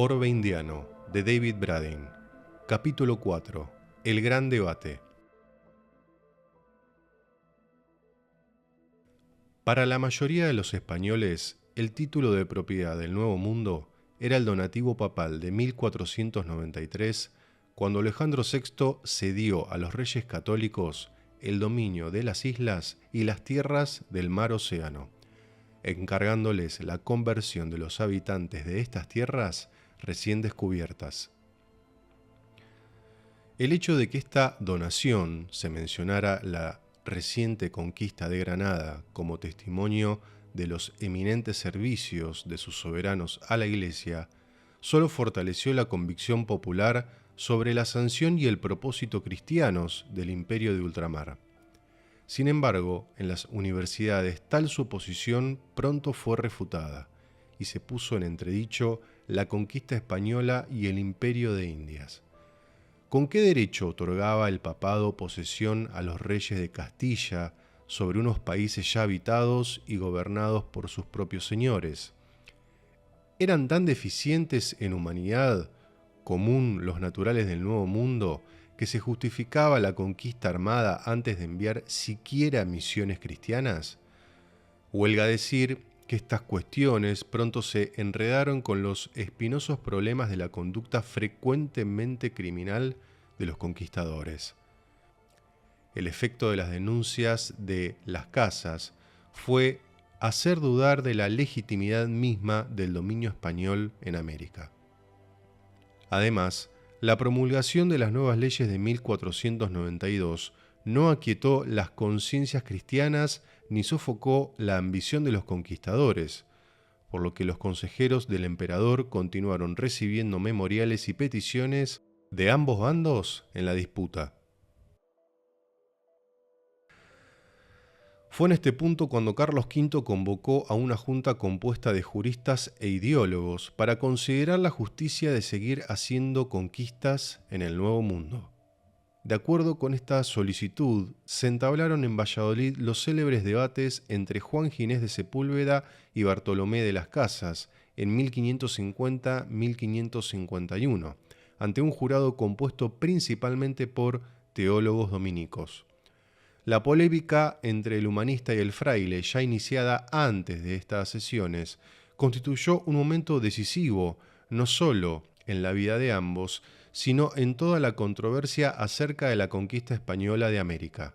Orbe Indiano, de David Bradin. Capítulo 4. El gran debate. Para la mayoría de los españoles, el título de propiedad del Nuevo Mundo era el donativo papal de 1493, cuando Alejandro VI cedió a los reyes católicos el dominio de las islas y las tierras del mar Océano, encargándoles la conversión de los habitantes de estas tierras recién descubiertas. El hecho de que esta donación se mencionara la reciente conquista de Granada como testimonio de los eminentes servicios de sus soberanos a la Iglesia solo fortaleció la convicción popular sobre la sanción y el propósito cristianos del Imperio de Ultramar. Sin embargo, en las universidades tal suposición pronto fue refutada y se puso en entredicho la conquista española y el Imperio de Indias. ¿Con qué derecho otorgaba el papado posesión a los reyes de Castilla sobre unos países ya habitados y gobernados por sus propios señores? ¿Eran tan deficientes en humanidad común los naturales del Nuevo Mundo que se justificaba la conquista armada antes de enviar siquiera misiones cristianas? Huelga decir que estas cuestiones pronto se enredaron con los espinosos problemas de la conducta frecuentemente criminal de los conquistadores. El efecto de las denuncias de Las Casas fue hacer dudar de la legitimidad misma del dominio español en América. Además, la promulgación de las nuevas leyes de 1492 no aquietó las conciencias cristianas ni sofocó la ambición de los conquistadores, por lo que los consejeros del emperador continuaron recibiendo memoriales y peticiones de ambos bandos en la disputa. Fue en este punto cuando Carlos V convocó a una junta compuesta de juristas e ideólogos para considerar la justicia de seguir haciendo conquistas en el Nuevo Mundo. De acuerdo con esta solicitud, se entablaron en Valladolid los célebres debates entre Juan Ginés de Sepúlveda y Bartolomé de las Casas en 1550-1551, ante un jurado compuesto principalmente por teólogos dominicos. La polémica entre el humanista y el fraile, ya iniciada antes de estas sesiones, constituyó un momento decisivo, no solo en la vida de ambos, sino en toda la controversia acerca de la conquista española de América.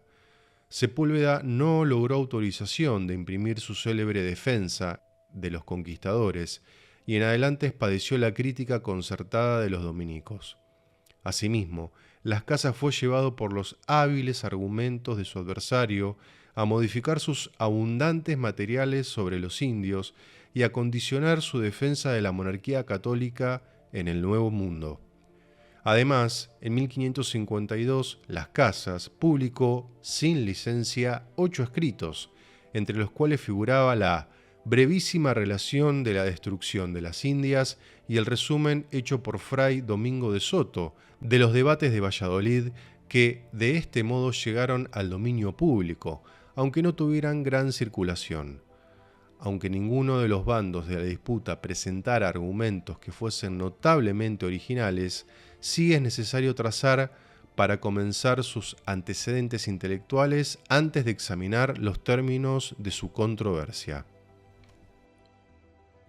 Sepúlveda no logró autorización de imprimir su célebre defensa de los conquistadores y en adelante padeció la crítica concertada de los dominicos. Asimismo, Las Casas fue llevado por los hábiles argumentos de su adversario a modificar sus abundantes materiales sobre los indios y a condicionar su defensa de la monarquía católica en el Nuevo Mundo. Además, en 1552, Las Casas publicó, sin licencia, 8 escritos, entre los cuales figuraba la brevísima relación de la destrucción de las Indias y el resumen hecho por Fray Domingo de Soto de los debates de Valladolid que de este modo llegaron al dominio público, aunque no tuvieran gran circulación. Aunque ninguno de los bandos de la disputa presentara argumentos que fuesen notablemente originales, sí es necesario trazar para comenzar sus antecedentes intelectuales antes de examinar los términos de su controversia.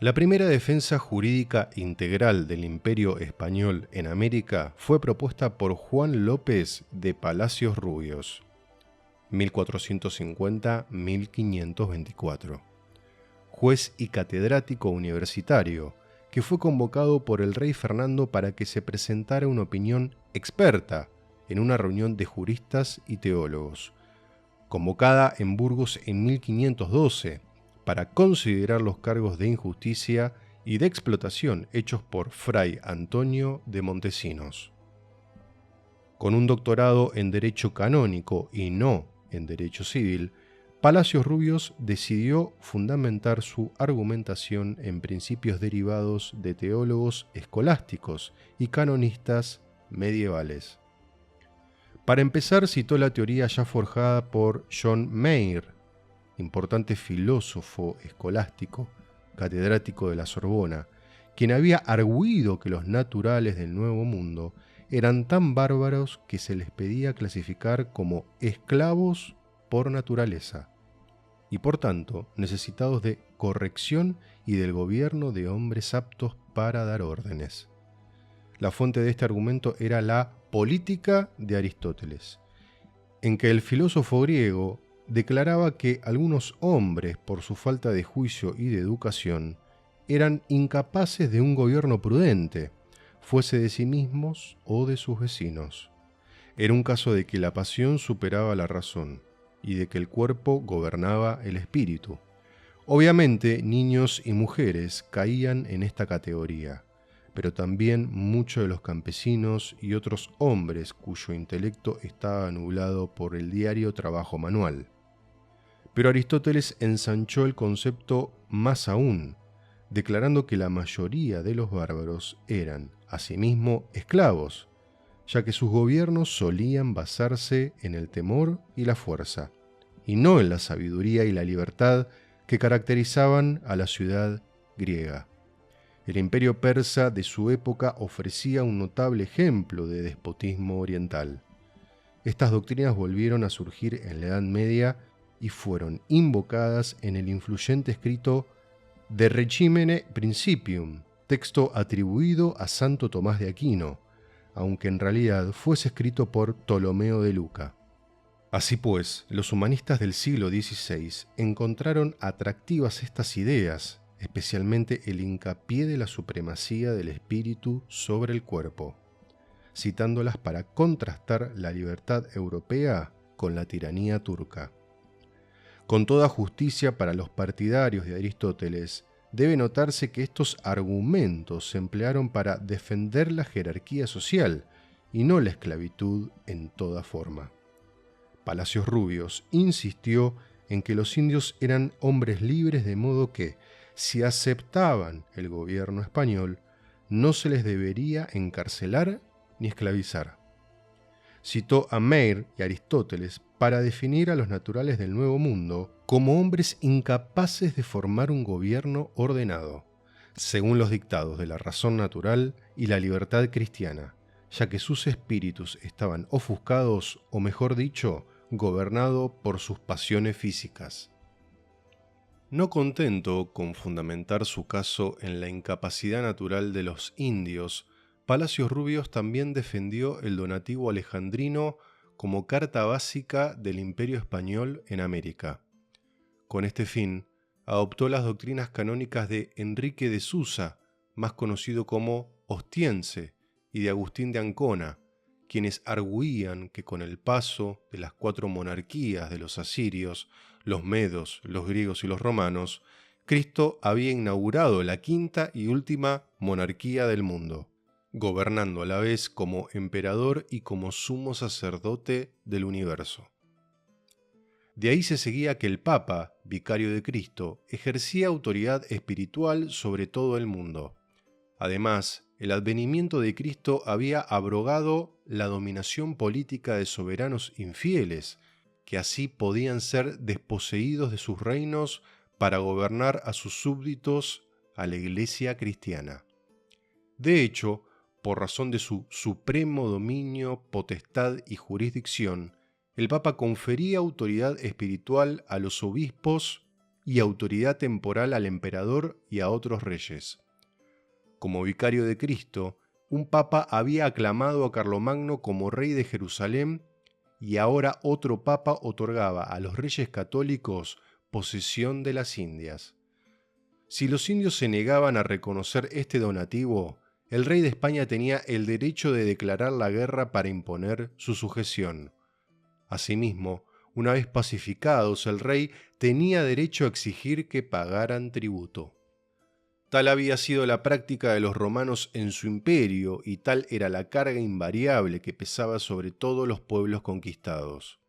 La primera defensa jurídica integral del Imperio Español en América fue propuesta por Juan López de Palacios Rubios, 1450-1524, juez y catedrático universitario, que fue convocado por el rey Fernando para que se presentara una opinión experta en una reunión de juristas y teólogos. convocada en Burgos en 1512 para considerar los cargos de injusticia y de explotación hechos por Fray Antonio de Montesinos. Con un doctorado en Derecho Canónico y no en Derecho Civil, Palacios Rubios decidió fundamentar su argumentación en principios derivados de teólogos escolásticos y canonistas medievales. Para empezar, citó la teoría ya forjada por John Mair, importante filósofo escolástico, catedrático de la Sorbona, quien había argüido que los naturales del Nuevo Mundo eran tan bárbaros que se les pedía clasificar como esclavos por naturaleza, y por tanto necesitados de corrección y del gobierno de hombres aptos para dar órdenes. La fuente de este argumento era la Política de Aristóteles, en que el filósofo griego declaraba que algunos hombres, por su falta de juicio y de educación, eran incapaces de un gobierno prudente, fuese de sí mismos o de sus vecinos. Era un caso de que la pasión superaba la razón y de que el cuerpo gobernaba el espíritu. Obviamente, niños y mujeres caían en esta categoría, pero también muchos de los campesinos y otros hombres cuyo intelecto estaba nublado por el diario trabajo manual. Pero Aristóteles ensanchó el concepto más aún, declarando que la mayoría de los bárbaros eran, asimismo, esclavos, ya que sus gobiernos solían basarse en el temor y la fuerza, y no en la sabiduría y la libertad que caracterizaban a la ciudad griega. El imperio persa de su época ofrecía un notable ejemplo de despotismo oriental. Estas doctrinas volvieron a surgir en la Edad Media y fueron invocadas en el influyente escrito De Regimine Principium, texto atribuido a Santo Tomás de Aquino, aunque en realidad fuese escrito por Ptolomeo de Luca. Así pues, los humanistas del siglo XVI encontraron atractivas estas ideas, especialmente el hincapié de la supremacía del espíritu sobre el cuerpo, citándolas para contrastar la libertad europea con la tiranía turca. Con toda justicia para los partidarios de Aristóteles, debe notarse que estos argumentos se emplearon para defender la jerarquía social y no la esclavitud en toda forma. Palacios Rubios insistió en que los indios eran hombres libres, de modo que, si aceptaban el gobierno español, no se les debería encarcelar ni esclavizar. Citó a Mair y Aristóteles para definir a los naturales del Nuevo Mundo como hombres incapaces de formar un gobierno ordenado, según los dictados de la razón natural y la libertad cristiana, ya que sus espíritus estaban ofuscados, o mejor dicho, gobernados por sus pasiones físicas. No contento con fundamentar su caso en la incapacidad natural de los indios, Palacios Rubios también defendió el donativo alejandrino como carta básica del Imperio Español en América. Con este fin, adoptó las doctrinas canónicas de Enrique de Susa, más conocido como Ostiense, y de Agustín de Ancona, quienes arguían que con el paso de las 4 monarquías de los asirios, los medos, los griegos y los romanos, Cristo había inaugurado la 5ª y última monarquía del mundo, gobernando a la vez como emperador y como sumo sacerdote del universo. De ahí se seguía que el Papa, vicario de Cristo, ejercía autoridad espiritual sobre todo el mundo. Además, el advenimiento de Cristo había abrogado la dominación política de soberanos infieles, que así podían ser desposeídos de sus reinos para gobernar a sus súbditos, a la Iglesia cristiana. De hecho, por razón de su supremo dominio, potestad y jurisdicción, el Papa confería autoridad espiritual a los obispos y autoridad temporal al emperador y a otros reyes. Como vicario de Cristo, un papa había aclamado a Carlomagno como rey de Jerusalén y ahora otro papa otorgaba a los reyes católicos posesión de las Indias. Si los indios se negaban a reconocer este donativo, el rey de España tenía el derecho de declarar la guerra para imponer su sujeción. Asimismo, Una vez pacificados, el rey tenía derecho a exigir que pagaran tributo. Tal había sido la práctica de los romanos en su imperio, y tal era la carga invariable que pesaba sobre todos los pueblos conquistados.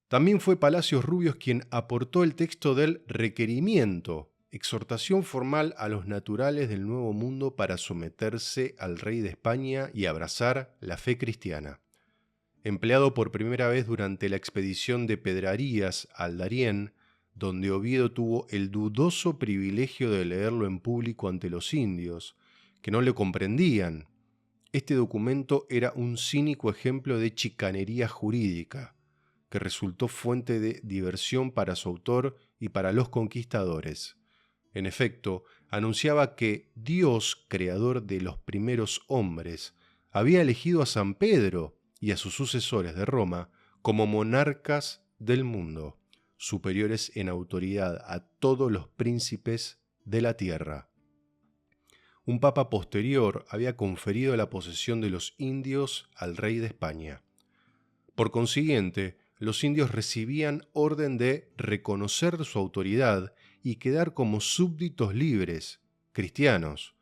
También fue Palacios Rubios quien aportó el texto del requerimiento, exhortación formal a los naturales del Nuevo Mundo para someterse al rey de España y abrazar la fe cristiana. Empleado por primera vez durante la expedición de Pedrarías al Darién, donde Oviedo tuvo el dudoso privilegio de leerlo en público ante los indios, que no le comprendían. Este documento era un cínico ejemplo de chicanería jurídica, que resultó fuente de diversión para su autor y para los conquistadores. En efecto, anunciaba que Dios, creador de los primeros hombres, había elegido a San Pedro y a sus sucesores de Roma como monarcas del mundo, superiores en autoridad a todos los príncipes de la tierra. Un papa posterior había conferido la posesión de los indios al rey de España. Por consiguiente, los indios recibían orden de reconocer su autoridad y quedar como súbditos libres, cristianos.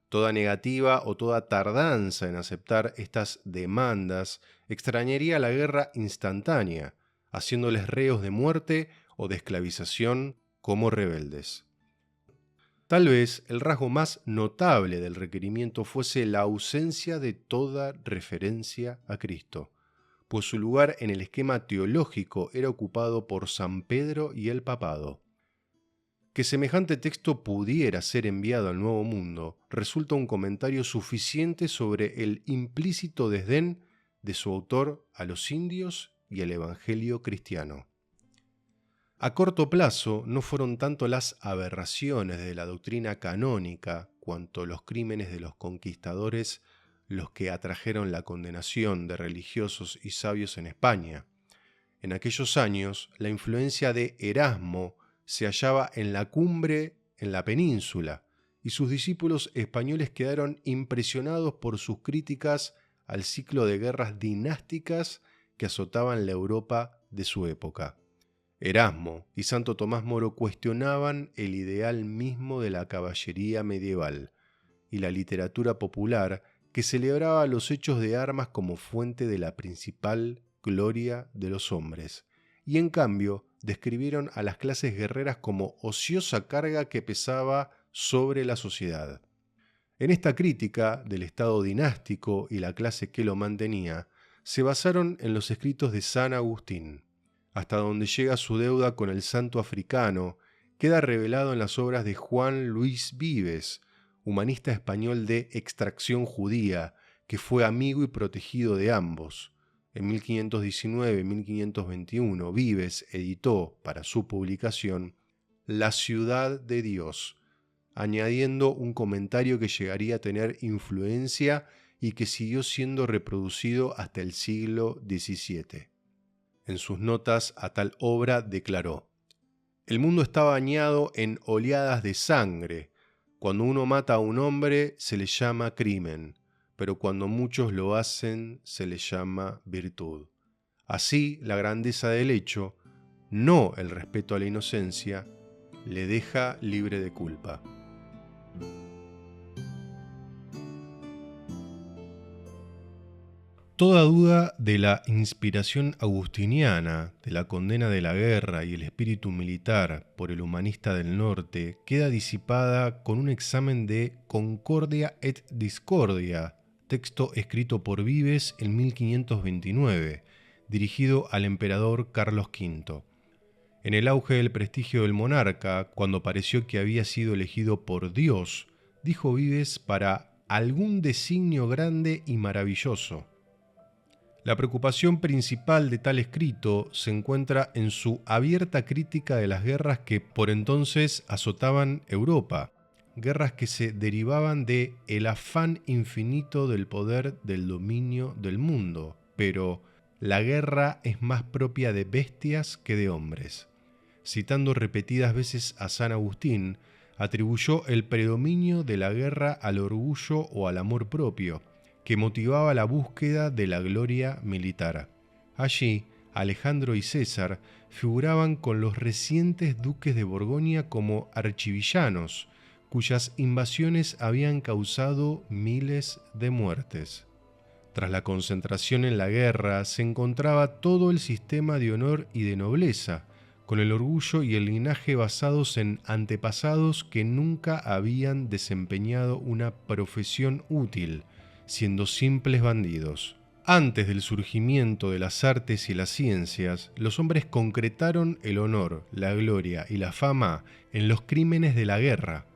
Toda negativa o toda tardanza en aceptar estas demandas extrañaría la guerra instantánea, haciéndoles reos de muerte o de esclavización como rebeldes. Tal vez el rasgo más notable del requerimiento fuese la ausencia de toda referencia a Cristo, pues su lugar en el esquema teológico era ocupado por San Pedro y el papado. Que semejante texto pudiera ser enviado al Nuevo Mundo resulta un comentario suficiente sobre el implícito desdén de su autor a los indios y al Evangelio cristiano. A corto plazo no fueron tanto las aberraciones de la doctrina canónica cuanto los crímenes de los conquistadores los que atrajeron la condenación de religiosos y sabios en España. En aquellos años, la influencia de Erasmo se hallaba en la cumbre en la península, y sus discípulos españoles quedaron impresionados por sus críticas al ciclo de guerras dinásticas que azotaban la Europa de su época. Erasmo y Santo Tomás Moro cuestionaban el ideal mismo de la caballería medieval y la literatura popular que celebraba los hechos de armas como fuente de la principal gloria de los hombres, y en cambio describieron a las clases guerreras como ociosa carga que pesaba sobre la sociedad. En esta crítica del estado dinástico y la clase que lo mantenía, se basaron en los escritos de San Agustín. Hasta donde llega su deuda con el santo africano, queda revelado en las obras de Juan Luis Vives, humanista español de extracción judía, que fue amigo y protegido de ambos. En 1519 y 1521, Vives editó, para su publicación, La ciudad de Dios, añadiendo un comentario que llegaría a tener influencia y que siguió siendo reproducido hasta el siglo XVII. En sus notas a tal obra declaró: «El mundo está bañado en oleadas de sangre. Cuando uno mata a un hombre se le llama crimen, pero cuando muchos lo hacen se le llama virtud. Así, la grandeza del hecho, no el respeto a la inocencia, le deja libre de culpa». Toda duda de la inspiración agustiniana, de la condena de la guerra y el espíritu militar por el humanista del norte queda disipada con un examen de Concordia et Discordia, texto escrito por Vives en 1529, dirigido al emperador Carlos V. En el auge del prestigio del monarca, cuando pareció que había sido elegido por Dios, dijo Vives, para algún designio grande y maravilloso. La preocupación principal de tal escrito se encuentra en su abierta crítica de las guerras que por entonces azotaban Europa, guerras que se derivaban de el afán infinito del poder del dominio del mundo, pero la guerra es más propia de bestias que de hombres. Citando repetidas veces a San Agustín, atribuyó el predominio de la guerra al orgullo o al amor propio, que motivaba la búsqueda de la gloria militar. Allí Alejandro y César figuraban con los recientes duques de Borgoña como archivillanos, cuyas invasiones habían causado miles de muertes. Tras la concentración en la guerra se encontraba todo el sistema de honor y de nobleza, con el orgullo y el linaje basados en antepasados que nunca habían desempeñado una profesión útil, siendo simples bandidos. Antes del surgimiento de las artes y las ciencias, los hombres concretaron el honor, la gloria y la fama en los crímenes de la guerra.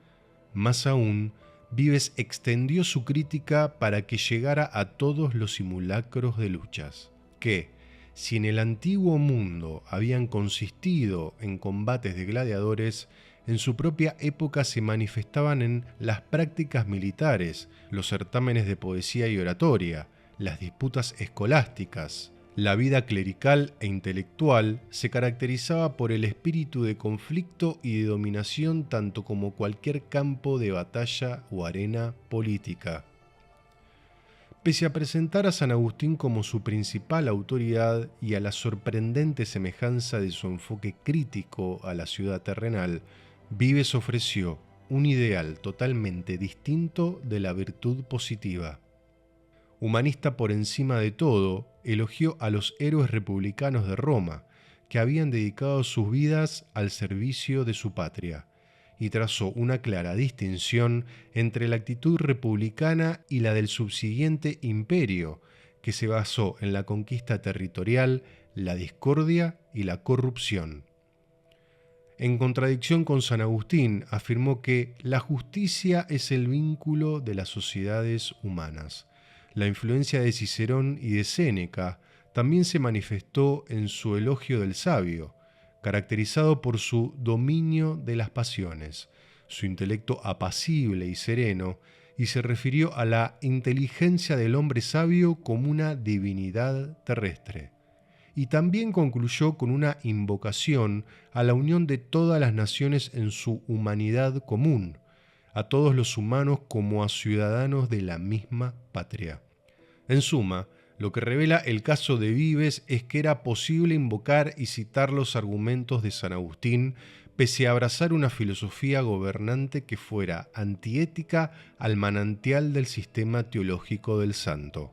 Más aún, Vives extendió su crítica para que llegara a todos los simulacros de luchas, que, si en el antiguo mundo habían consistido en combates de gladiadores, en su propia época se manifestaban en las prácticas militares, los certámenes de poesía y oratoria, las disputas escolásticas. La vida clerical e intelectual se caracterizaba por el espíritu de conflicto y de dominación tanto como cualquier campo de batalla o arena política. Pese a presentar a San Agustín como su principal autoridad y a la sorprendente semejanza de su enfoque crítico a la ciudad terrenal, Vives ofreció un ideal totalmente distinto de la virtud positiva. Humanista por encima de todo, elogió a los héroes republicanos de Roma, que habían dedicado sus vidas al servicio de su patria, y trazó una clara distinción entre la actitud republicana y la del subsiguiente imperio, que se basó en la conquista territorial, la discordia y la corrupción. En contradicción con San Agustín, afirmó que la justicia es el vínculo de las sociedades humanas. La influencia de Cicerón y de Séneca también se manifestó en su elogio del sabio, caracterizado por su dominio de las pasiones, su intelecto apacible y sereno, y se refirió a la inteligencia del hombre sabio como una divinidad terrestre. Y también concluyó con una invocación a la unión de todas las naciones en su humanidad común, a todos los humanos como a ciudadanos de la misma patria. En suma, lo que revela el caso de Vives es que era posible invocar y citar los argumentos de San Agustín pese a abrazar una filosofía gobernante que fuera antiética al manantial del sistema teológico del santo.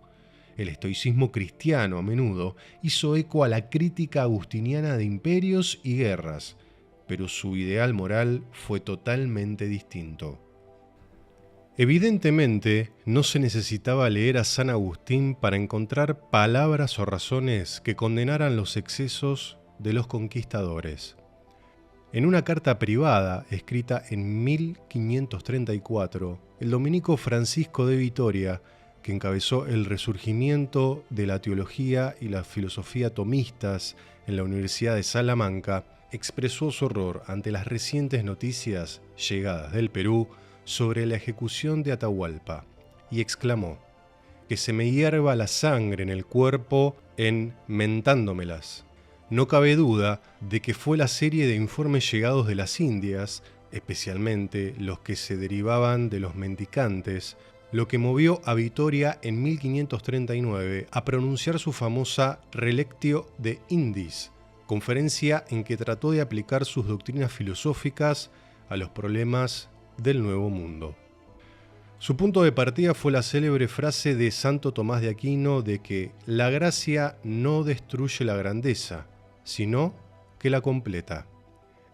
El estoicismo cristiano a menudo hizo eco a la crítica agustiniana de imperios y guerras, pero su ideal moral fue totalmente distinto. Evidentemente, no se necesitaba leer a San Agustín para encontrar palabras o razones que condenaran los excesos de los conquistadores. En una carta privada, escrita en 1534, el dominico Francisco de Vitoria, que encabezó el resurgimiento de la teología y la filosofía tomistas en la Universidad de Salamanca, expresó su horror ante las recientes noticias llegadas del Perú sobre la ejecución de Atahualpa, y exclamó: «Que se me hierva la sangre en el cuerpo en mentándomelas. No cabe duda de que fue la serie de informes llegados de las Indias, especialmente los que se derivaban de los mendicantes, lo que movió a Vitoria en 1539 a pronunciar su famosa Relectio de Indis, conferencia en que trató de aplicar sus doctrinas filosóficas a los problemas del Nuevo Mundo». Su punto de partida fue la célebre frase de Santo Tomás de Aquino de que la gracia no destruye la grandeza, sino que la completa.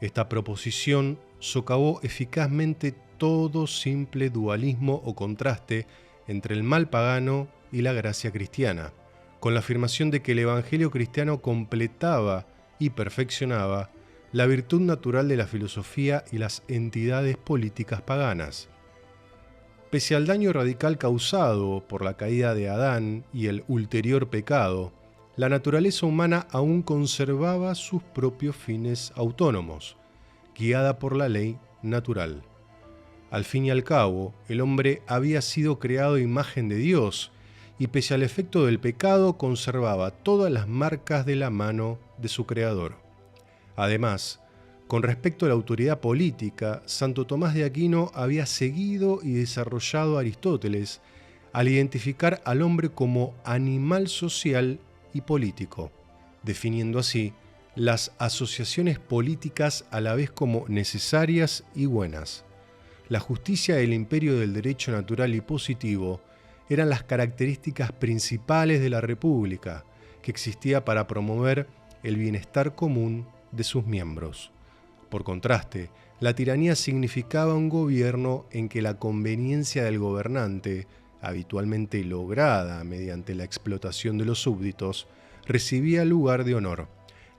Esta proposición socavó eficazmente todo simple dualismo o contraste entre el mal pagano y la gracia cristiana, con la afirmación de que el evangelio cristiano completaba y perfeccionaba la virtud natural de la filosofía y las entidades políticas paganas. Pese al daño radical causado por la caída de Adán y el ulterior pecado, la naturaleza humana aún conservaba sus propios fines autónomos, guiada por la ley natural. Al fin y al cabo, el hombre había sido creado a imagen de Dios y pese al efecto del pecado conservaba todas las marcas de la mano de su creador. Además, con respecto a la autoridad política, Santo Tomás de Aquino había seguido y desarrollado a Aristóteles al identificar al hombre como animal social y político. definiendo así las asociaciones políticas a la vez como necesarias y buenas. La justicia y el imperio del derecho natural y positivo eran las características principales de la República, que existía para promover el bienestar común de sus miembros. Por contraste, la tiranía significaba un gobierno en que la conveniencia del gobernante, habitualmente lograda mediante la explotación de los súbditos, recibía lugar de honor,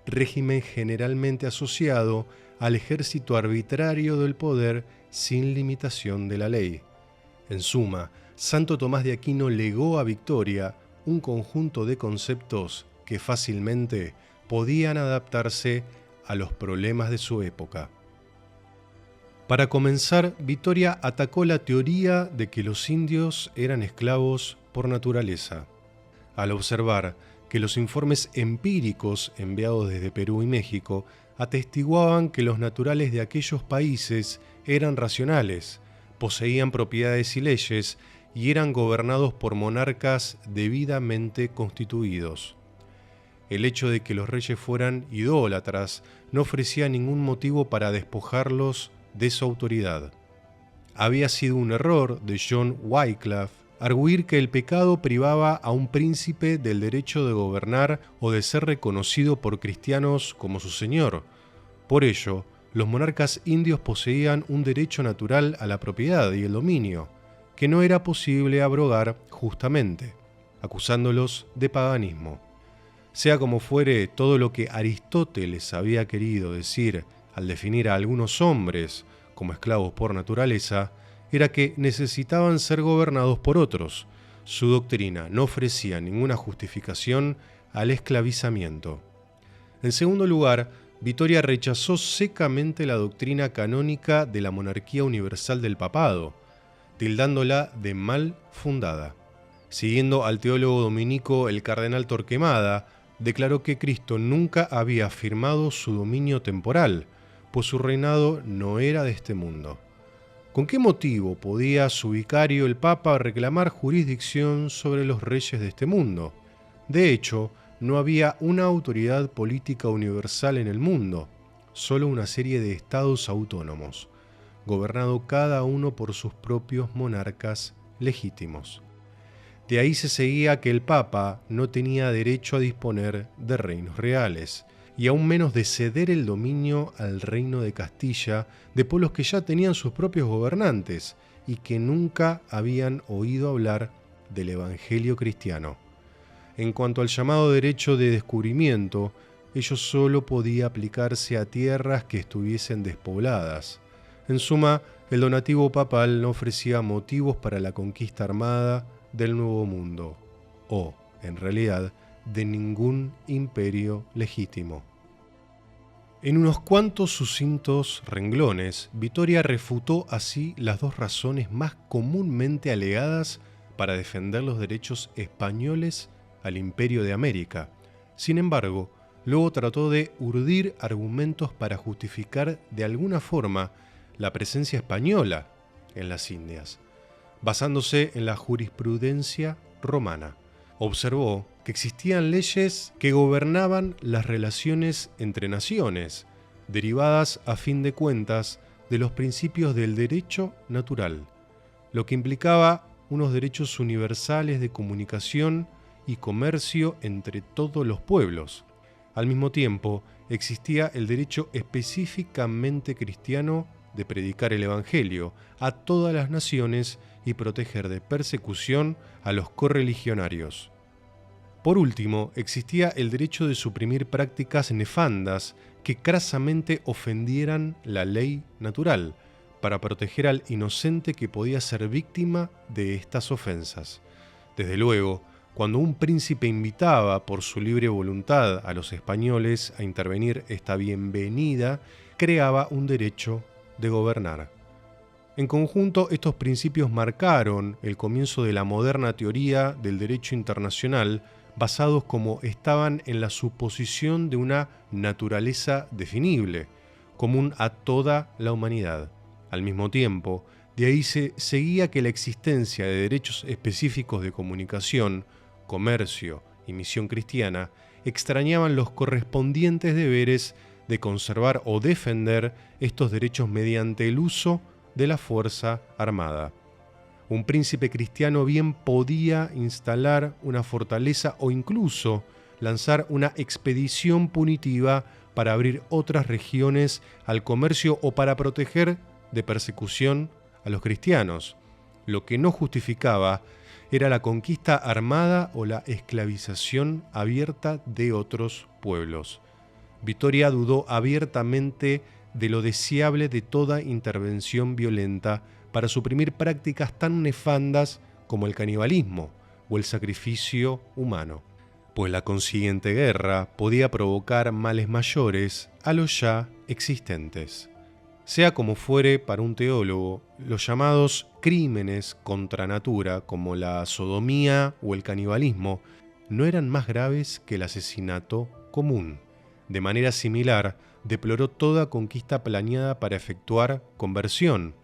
régimen generalmente asociado al ejército arbitrario del poder sin limitación de la ley. En suma, Santo Tomás de Aquino legó a Victoria un conjunto de conceptos que fácilmente podían adaptarse a los problemas de su época. Para comenzar, Victoria atacó la teoría de que los indios eran esclavos por naturaleza. Al observar que los informes empíricos enviados desde Perú y México atestiguaban que los naturales de aquellos países eran racionales, poseían propiedades y leyes y eran gobernados por monarcas debidamente constituidos. El hecho de que los reyes fueran idólatras no ofrecía ningún motivo para despojarlos de su autoridad. Había sido un error de John Wycliffe arguir que el pecado privaba a un príncipe del derecho de gobernar o de ser reconocido por cristianos como su señor. Por ello, los monarcas indios poseían un derecho natural a la propiedad y el dominio, que no era posible abrogar justamente, acusándolos de paganismo. Sea como fuere, todo lo que Aristóteles había querido decir al definir a algunos hombres como esclavos por naturaleza, era que necesitaban ser gobernados por otros. Su doctrina no ofrecía ninguna justificación al esclavizamiento. En segundo lugar, Victoria rechazó secamente la doctrina canónica de la monarquía universal del papado, tildándola de mal fundada. Siguiendo al teólogo dominico el cardenal Torquemada, declaró que Cristo nunca había afirmado su dominio temporal, pues su reinado no era de este mundo. ¿Con qué motivo podía su vicario, el Papa, reclamar jurisdicción sobre los reyes de este mundo? De hecho, no había una autoridad política universal en el mundo, solo una serie de estados autónomos, gobernado cada uno por sus propios monarcas legítimos. De ahí se seguía que el Papa no tenía derecho a disponer de reinos reales, y aún menos de ceder el dominio al reino de Castilla de pueblos que ya tenían sus propios gobernantes y que nunca habían oído hablar del Evangelio cristiano. En cuanto al llamado derecho de descubrimiento, ello solo podía aplicarse a tierras que estuviesen despobladas. En suma, el donativo papal no ofrecía motivos para la conquista armada del Nuevo Mundo, o, en realidad, de ningún imperio legítimo. En unos cuantos sucintos renglones, Victoria refutó así las dos razones más comúnmente alegadas para defender los derechos españoles al Imperio de América. Sin embargo, luego trató de urdir argumentos para justificar de alguna forma la presencia española en las Indias, basándose en la jurisprudencia romana. Observó que existían leyes que gobernaban las relaciones entre naciones, derivadas a fin de cuentas de los principios del derecho natural, lo que implicaba unos derechos universales de comunicación y comercio entre todos los pueblos. Al mismo tiempo, existía el derecho específicamente cristiano de predicar el Evangelio a todas las naciones y proteger de persecución a los correligionarios. Por último, existía el derecho de suprimir prácticas nefandas que crasamente ofendieran la ley natural, para proteger al inocente que podía ser víctima de estas ofensas. Desde luego, cuando un príncipe invitaba por su libre voluntad a los españoles a intervenir esta bienvenida, creaba un derecho de gobernar. En conjunto, estos principios marcaron el comienzo de la moderna teoría del derecho internacional, basados como estaban en la suposición de una naturaleza definible, común a toda la humanidad. Al mismo tiempo, de ahí se seguía que la existencia de derechos específicos de comunicación, comercio y misión cristiana extrañaban los correspondientes deberes de conservar o defender estos derechos mediante el uso de la fuerza armada. Un príncipe cristiano bien podía instalar una fortaleza o incluso lanzar una expedición punitiva para abrir otras regiones al comercio o para proteger de persecución a los cristianos. Lo que no justificaba era la conquista armada o la esclavización abierta de otros pueblos. Vitoria dudó abiertamente de lo deseable de toda intervención violenta para suprimir prácticas tan nefandas como el canibalismo o el sacrificio humano, pues la consiguiente guerra podía provocar males mayores a los ya existentes. Sea como fuere, para un teólogo, los llamados crímenes contra natura, como la sodomía o el canibalismo, no eran más graves que el asesinato común. De manera similar, deploró toda conquista planeada para efectuar conversión,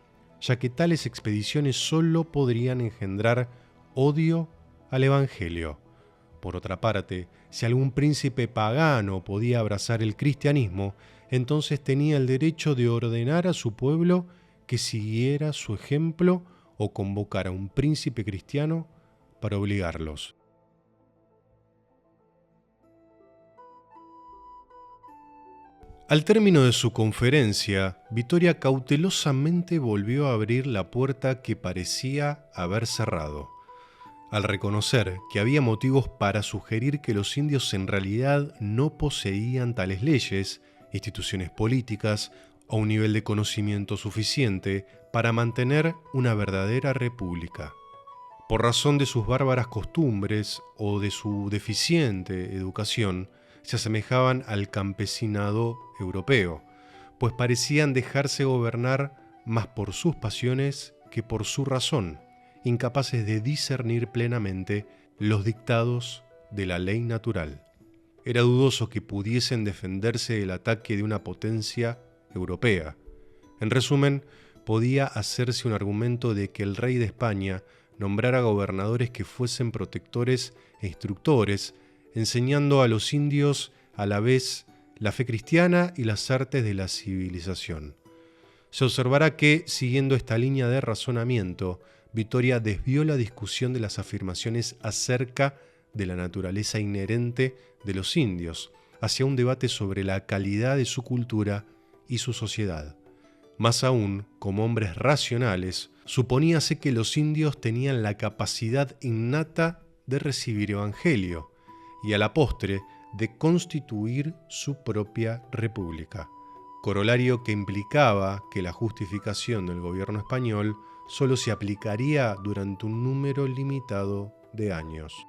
ya que tales expediciones solo podrían engendrar odio al Evangelio. Por otra parte, si algún príncipe pagano podía abrazar el cristianismo, entonces tenía el derecho de ordenar a su pueblo que siguiera su ejemplo o convocar a un príncipe cristiano para obligarlos. Al término de su conferencia, Vitoria cautelosamente volvió a abrir la puerta que parecía haber cerrado. Al reconocer que había motivos para sugerir que los indios en realidad no poseían tales leyes, instituciones políticas o un nivel de conocimiento suficiente para mantener una verdadera república. Por razón de sus bárbaras costumbres o de su deficiente educación, se asemejaban al campesinado europeo, pues parecían dejarse gobernar más por sus pasiones que por su razón, incapaces de discernir plenamente los dictados de la ley natural. Era dudoso que pudiesen defenderse del ataque de una potencia europea. En resumen, podía hacerse un argumento de que el rey de España nombrara gobernadores que fuesen protectores e instructores, enseñando a los indios a la vez la fe cristiana y las artes de la civilización. Se observará que, siguiendo esta línea de razonamiento, Vitoria desvió la discusión de las afirmaciones acerca de la naturaleza inherente de los indios hacia un debate sobre la calidad de su cultura y su sociedad. Más aún, como hombres racionales, suponíase que los indios tenían la capacidad innata de recibir evangelio y a la postre de constituir su propia república, corolario que implicaba que la justificación del gobierno español solo se aplicaría durante un número limitado de años.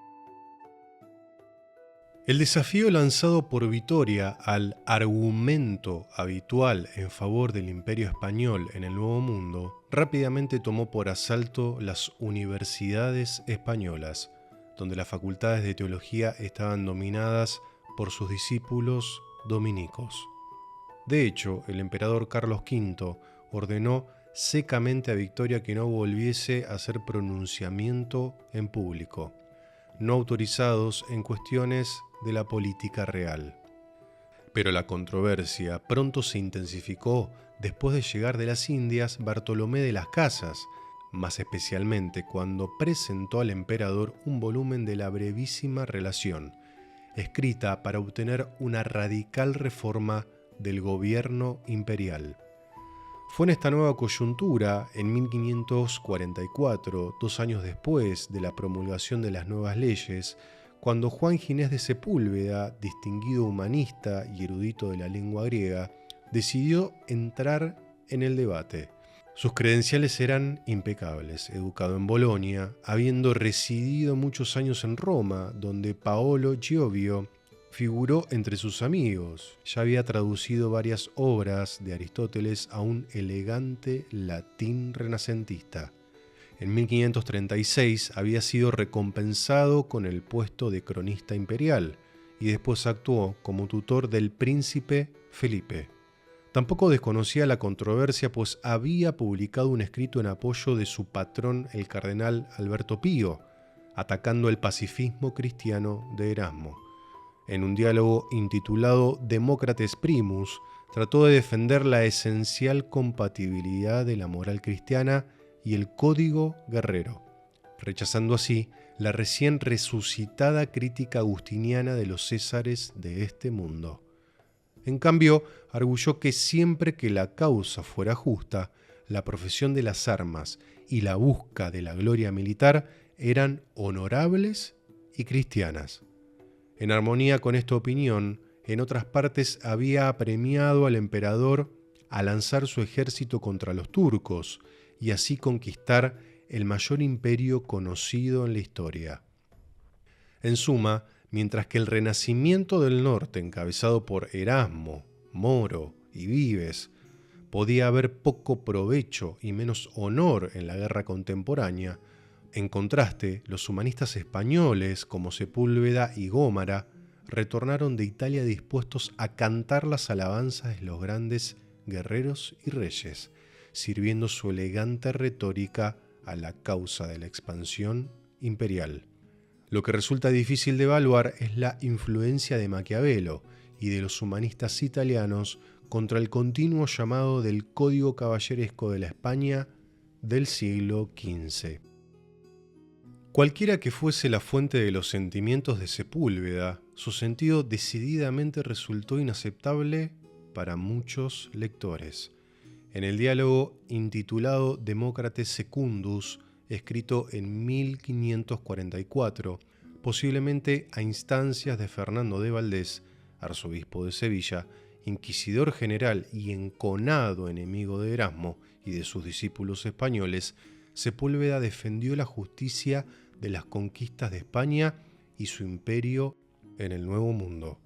El desafío lanzado por Vitoria al argumento habitual en favor del Imperio Español en el Nuevo Mundo rápidamente tomó por asalto las universidades españolas, donde las facultades de teología estaban dominadas por sus discípulos dominicos. De hecho, el emperador Carlos V ordenó secamente a Vitoria que no volviese a hacer pronunciamiento en público, no autorizados en cuestiones de la política real. Pero la controversia pronto se intensificó después de llegar de las Indias Bartolomé de las Casas, más especialmente cuando presentó al emperador un volumen de la brevísima Relación, escrita para obtener una radical reforma del gobierno imperial. Fue en esta nueva coyuntura, en 1544, 2 años después de la promulgación de las nuevas leyes, cuando Juan Ginés de Sepúlveda, distinguido humanista y erudito de la lengua griega, decidió entrar en el debate. Sus credenciales eran impecables, educado en Bolonia, habiendo residido muchos años en Roma, donde Paolo Giovio figuró entre sus amigos. Ya había traducido varias obras de Aristóteles a un elegante latín renacentista. En 1536 había sido recompensado con el puesto de cronista imperial y después actuó como tutor del príncipe Felipe. Tampoco desconocía la controversia, pues había publicado un escrito en apoyo de su patrón, el cardenal Alberto Pío, atacando el pacifismo cristiano de Erasmo. En un diálogo intitulado Democrates Primus, trató de defender la esencial compatibilidad de la moral cristiana y el código guerrero, rechazando así la recién resucitada crítica agustiniana de los césares de este mundo. En cambio, arguyó que siempre que la causa fuera justa, la profesión de las armas y la busca de la gloria militar eran honorables y cristianas. En armonía con esta opinión, en otras partes había apremiado al emperador a lanzar su ejército contra los turcos y así conquistar el mayor imperio conocido en la historia. En suma, mientras que el Renacimiento del Norte, encabezado por Erasmo, Moro y Vives, podía haber poco provecho y menos honor en la guerra contemporánea, en contraste, los humanistas españoles como Sepúlveda y Gómara retornaron de Italia dispuestos a cantar las alabanzas de los grandes guerreros y reyes, sirviendo su elegante retórica a la causa de la expansión imperial. Lo que resulta difícil de evaluar es la influencia de Maquiavelo y de los humanistas italianos contra el continuo llamado del Código Caballeresco de la España del siglo XV. Cualquiera que fuese la fuente de los sentimientos de Sepúlveda, su sentido decididamente resultó inaceptable para muchos lectores. En el diálogo intitulado Democrates Secundus, escrito en 1544, posiblemente a instancias de Fernando de Valdés, arzobispo de Sevilla, inquisidor general y enconado enemigo de Erasmo y de sus discípulos españoles, Sepúlveda defendió la justicia de las conquistas de España y su imperio en el Nuevo Mundo,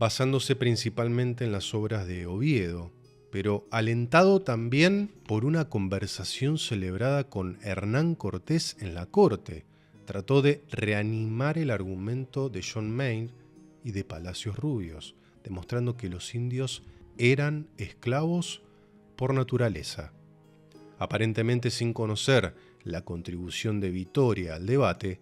basándose principalmente en las obras de Oviedo, pero alentado también por una conversación celebrada con Hernán Cortés en la corte. Trató de reanimar el argumento de John Maynard y de Palacios Rubios, demostrando que los indios eran esclavos por naturaleza. Aparentemente sin conocer la contribución de Vitoria al debate,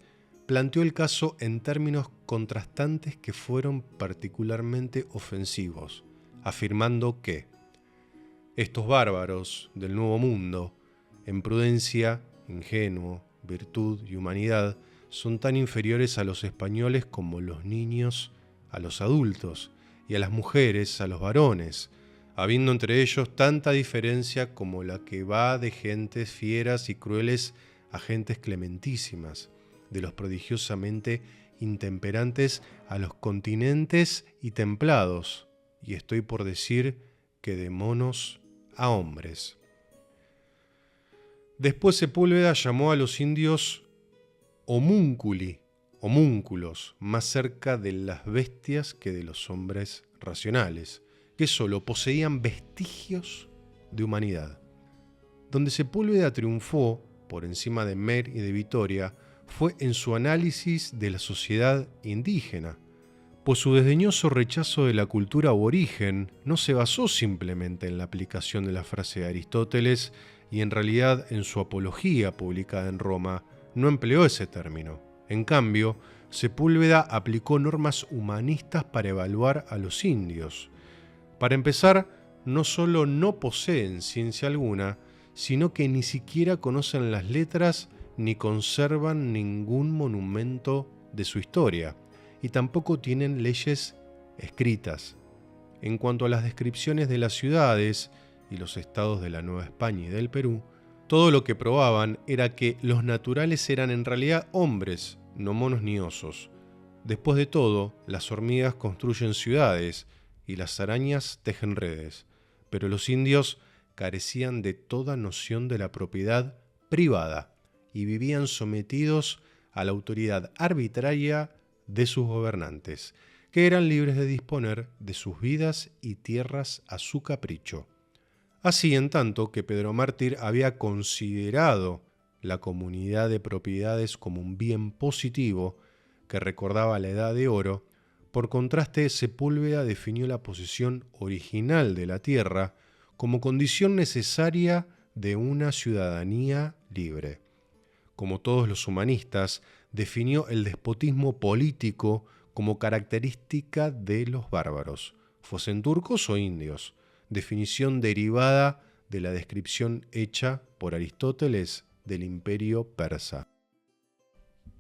planteó el caso en términos contrastantes que fueron particularmente ofensivos, afirmando que estos bárbaros del Nuevo Mundo, en prudencia, ingenuo, virtud y humanidad, son tan inferiores a los españoles como los niños a los adultos y a las mujeres a los varones, habiendo entre ellos tanta diferencia como la que va de gentes fieras y crueles a gentes clementísimas, de los prodigiosamente intemperantes a los continentes y templados, y estoy por decir que de monos a hombres. Después Sepúlveda llamó a los indios homúnculi, homúnculos, más cerca de las bestias que de los hombres racionales, que solo poseían vestigios de humanidad. Donde Sepúlveda triunfó, por encima de Mer y de Vitoria, fue en su análisis de la sociedad indígena, pues su desdeñoso rechazo de la cultura aborigen no se basó simplemente en la aplicación de la frase de Aristóteles y en realidad en su apología publicada en Roma no empleó ese término. En cambio, Sepúlveda aplicó normas humanistas para evaluar a los indios. Para empezar, no solo no poseen ciencia alguna, sino que ni siquiera conocen las letras ni conservan ningún monumento de su historia, y tampoco tienen leyes escritas. En cuanto a las descripciones de las ciudades y los estados de la Nueva España y del Perú, todo lo que probaban era que los naturales eran en realidad hombres, no monos ni osos. Después de todo, las hormigas construyen ciudades y las arañas tejen redes, pero los indios carecían de toda noción de la propiedad privada y vivían sometidos a la autoridad arbitraria de sus gobernantes, que eran libres de disponer de sus vidas y tierras a su capricho. Así, en tanto que Pedro Mártir había considerado la comunidad de propiedades como un bien positivo que recordaba la Edad de Oro, por contraste, Sepúlveda definió la posesión original de la tierra como condición necesaria de una ciudadanía libre. Como todos los humanistas, definió el despotismo político como característica de los bárbaros, fuesen turcos o indios, definición derivada de la descripción hecha por Aristóteles del imperio persa.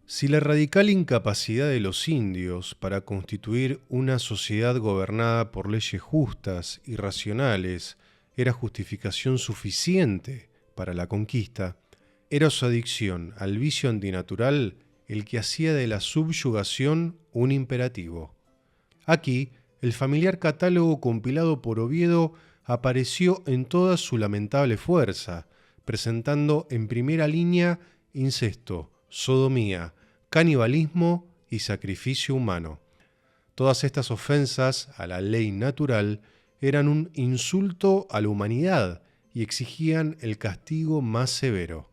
Si la radical incapacidad de los indios para constituir una sociedad gobernada por leyes justas y racionales era justificación suficiente para la conquista, era su adicción al vicio antinatural el que hacía de la subyugación un imperativo. Aquí, el familiar catálogo compilado por Oviedo apareció en toda su lamentable fuerza, presentando en primera línea incesto, sodomía, canibalismo y sacrificio humano. Todas estas ofensas a la ley natural eran un insulto a la humanidad y exigían el castigo más severo.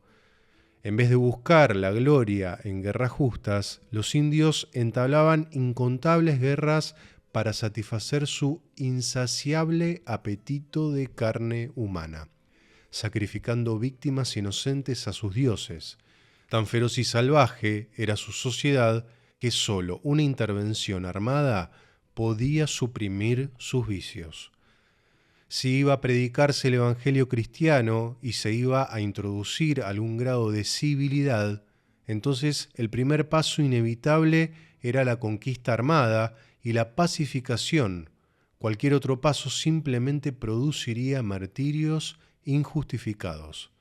En vez de buscar la gloria en guerras justas, los indios entablaban incontables guerras para satisfacer su insaciable apetito de carne humana, sacrificando víctimas inocentes a sus dioses. Tan feroz y salvaje era su sociedad que sólo una intervención armada podía suprimir sus vicios. Si iba a predicarse el evangelio cristiano y se iba a introducir algún grado de civilidad, entonces el primer paso inevitable era la conquista armada y la pacificación. Cualquier otro paso simplemente produciría martirios injustificados.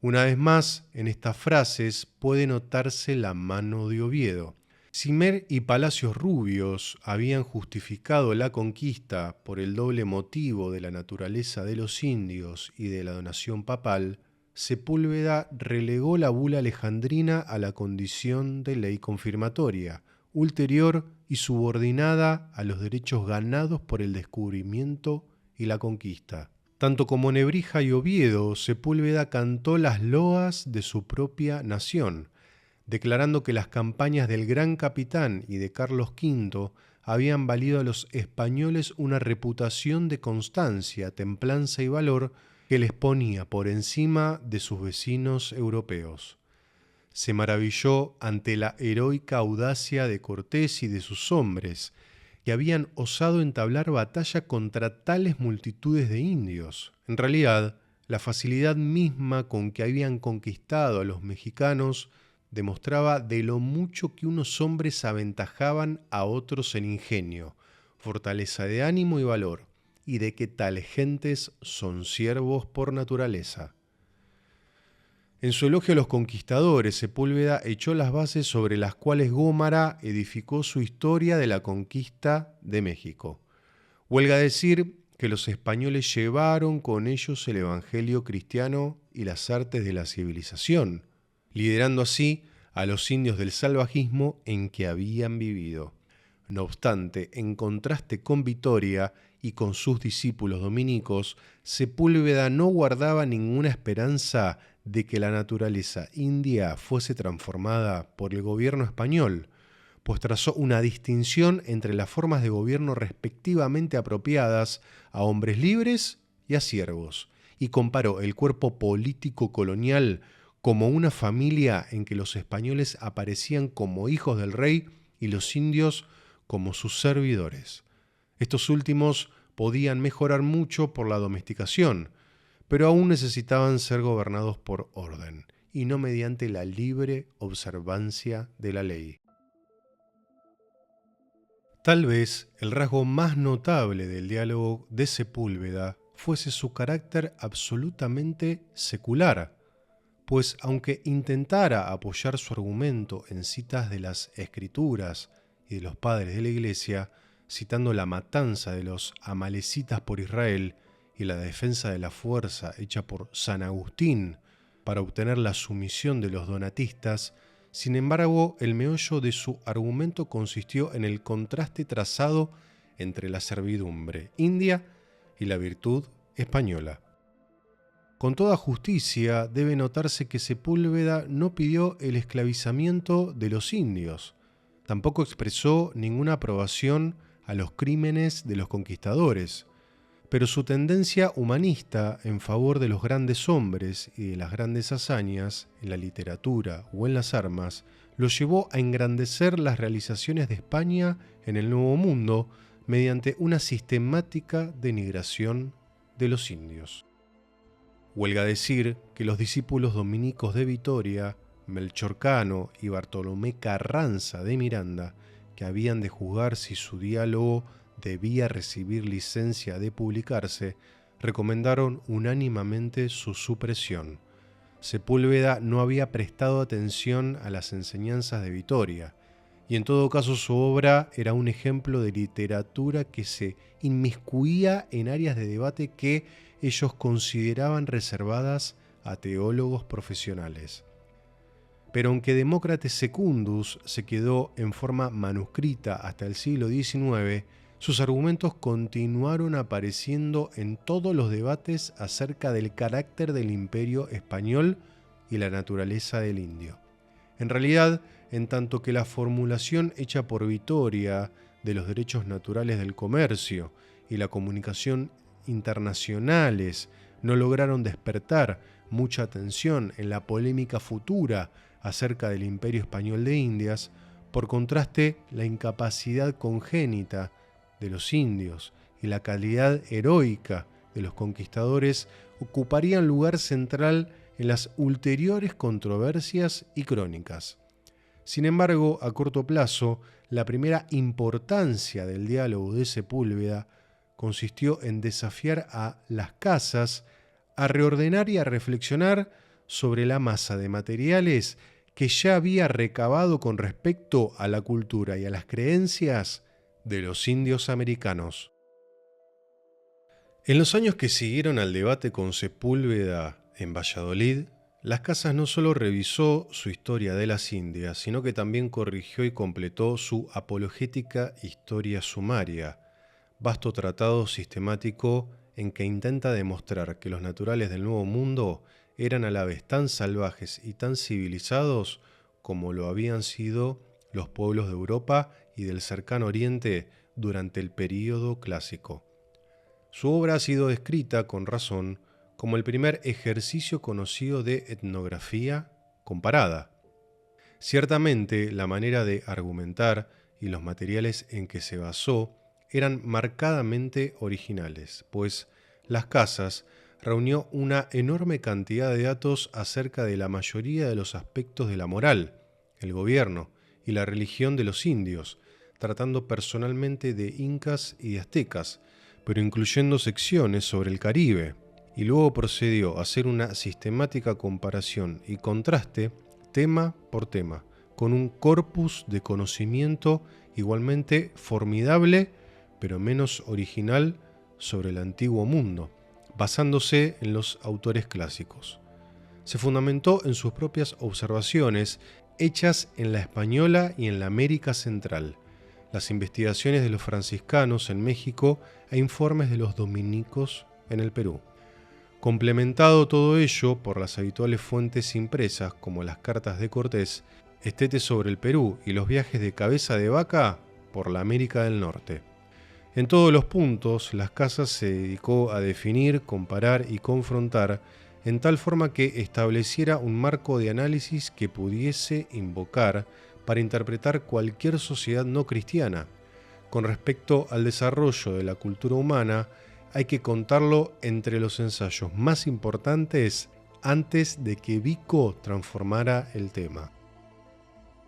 Una vez más, en estas frases puede notarse la mano de Oviedo. Cimer y Palacios Rubios habían justificado la conquista por el doble motivo de la naturaleza de los indios y de la donación papal. Sepúlveda relegó la bula alejandrina a la condición de ley confirmatoria, ulterior y subordinada a los derechos ganados por el descubrimiento y la conquista. Tanto como Nebrija y Oviedo, Sepúlveda cantó las loas de su propia nación, declarando que las campañas del Gran Capitán y de Carlos V habían valido a los españoles una reputación de constancia, templanza y valor que les ponía por encima de sus vecinos europeos. Se maravilló ante la heroica audacia de Cortés y de sus hombres, que habían osado entablar batalla contra tales multitudes de indios. En realidad, la facilidad misma con que habían conquistado a los mexicanos demostraba de lo mucho que unos hombres aventajaban a otros en ingenio, fortaleza de ánimo y valor, y de que tales gentes son siervos por naturaleza. En su elogio a los conquistadores, Sepúlveda echó las bases sobre las cuales Gómara edificó su historia de la conquista de México. Huelga decir que los españoles llevaron con ellos el evangelio cristiano y las artes de la civilización, liderando así a los indios del salvajismo en que habían vivido. No obstante, en contraste con Vitoria y con sus discípulos dominicos, Sepúlveda no guardaba ninguna esperanza de que la naturaleza india fuese transformada por el gobierno español, pues trazó una distinción entre las formas de gobierno respectivamente apropiadas a hombres libres y a siervos, y comparó el cuerpo político colonial como una familia en que los españoles aparecían como hijos del rey y los indios como sus servidores. Estos últimos podían mejorar mucho por la domesticación, pero aún necesitaban ser gobernados por orden, y no mediante la libre observancia de la ley. Tal vez el rasgo más notable del diálogo de Sepúlveda fuese su carácter absolutamente secular, pues aunque intentara apoyar su argumento en citas de las Escrituras y de los padres de la Iglesia, citando la matanza de los amalecitas por Israel y la defensa de la fuerza hecha por San Agustín para obtener la sumisión de los donatistas, sin embargo, el meollo de su argumento consistió en el contraste trazado entre la servidumbre india y la virtud española. Con toda justicia debe notarse que Sepúlveda no pidió el esclavizamiento de los indios, tampoco expresó ninguna aprobación a los crímenes de los conquistadores, pero su tendencia humanista en favor de los grandes hombres y de las grandes hazañas en la literatura o en las armas lo llevó a engrandecer las realizaciones de España en el Nuevo Mundo mediante una sistemática denigración de los indios. Huelga decir que los discípulos dominicos de Vitoria, Melchor Cano y Bartolomé Carranza de Miranda, que habían de juzgar si su diálogo debía recibir licencia de publicarse, recomendaron unánimemente su supresión. Sepúlveda no había prestado atención a las enseñanzas de Vitoria, y en todo caso su obra era un ejemplo de literatura que se inmiscuía en áreas de debate que ellos consideraban reservadas a teólogos profesionales. Pero aunque Demócrates Secundus se quedó en forma manuscrita hasta el siglo XIX, sus argumentos continuaron apareciendo en todos los debates acerca del carácter del imperio español y la naturaleza del indio. En realidad, en tanto que la formulación hecha por Vitoria de los derechos naturales del comercio y la comunicación internacionales no lograron despertar mucha atención en la polémica futura acerca del Imperio Español de Indias, por contraste, la incapacidad congénita de los indios y la calidad heroica de los conquistadores ocuparían lugar central en las ulteriores controversias y crónicas. Sin embargo, a corto plazo, la primera importancia del diálogo de Sepúlveda consistió en desafiar a las casas a reordenar y a reflexionar sobre la masa de materiales que ya había recabado con respecto a la cultura y a las creencias de los indios americanos. En los años que siguieron al debate con Sepúlveda en Valladolid, Las Casas no solo revisó su historia de las Indias, sino que también corrigió y completó su apologética Historia Sumaria, vasto tratado sistemático en que intenta demostrar que los naturales del Nuevo Mundo eran a la vez tan salvajes y tan civilizados como lo habían sido los pueblos de Europa y del cercano Oriente durante el período clásico. Su obra ha sido descrita, con razón, como el primer ejercicio conocido de etnografía comparada. Ciertamente, la manera de argumentar y los materiales en que se basó eran marcadamente originales, pues Las Casas reunió una enorme cantidad de datos acerca de la mayoría de los aspectos de la moral, el gobierno y la religión de los indios, tratando personalmente de incas y de aztecas, pero incluyendo secciones sobre el Caribe, y luego procedió a hacer una sistemática comparación y contraste tema por tema, con un corpus de conocimiento igualmente formidable, pero menos original sobre el antiguo mundo, basándose en los autores clásicos. Se fundamentó en sus propias observaciones hechas en la Española y en la América Central, las investigaciones de los franciscanos en México e informes de los dominicos en el Perú. Complementado todo ello por las habituales fuentes impresas como las cartas de Cortés, Estetes sobre el Perú y los viajes de Cabeza de Vaca por la América del Norte. En todos los puntos, Las Casas se dedicó a definir, comparar y confrontar en tal forma que estableciera un marco de análisis que pudiese invocar para interpretar cualquier sociedad no cristiana. Con respecto al desarrollo de la cultura humana, hay que contarlo entre los ensayos más importantes antes de que Vico transformara el tema.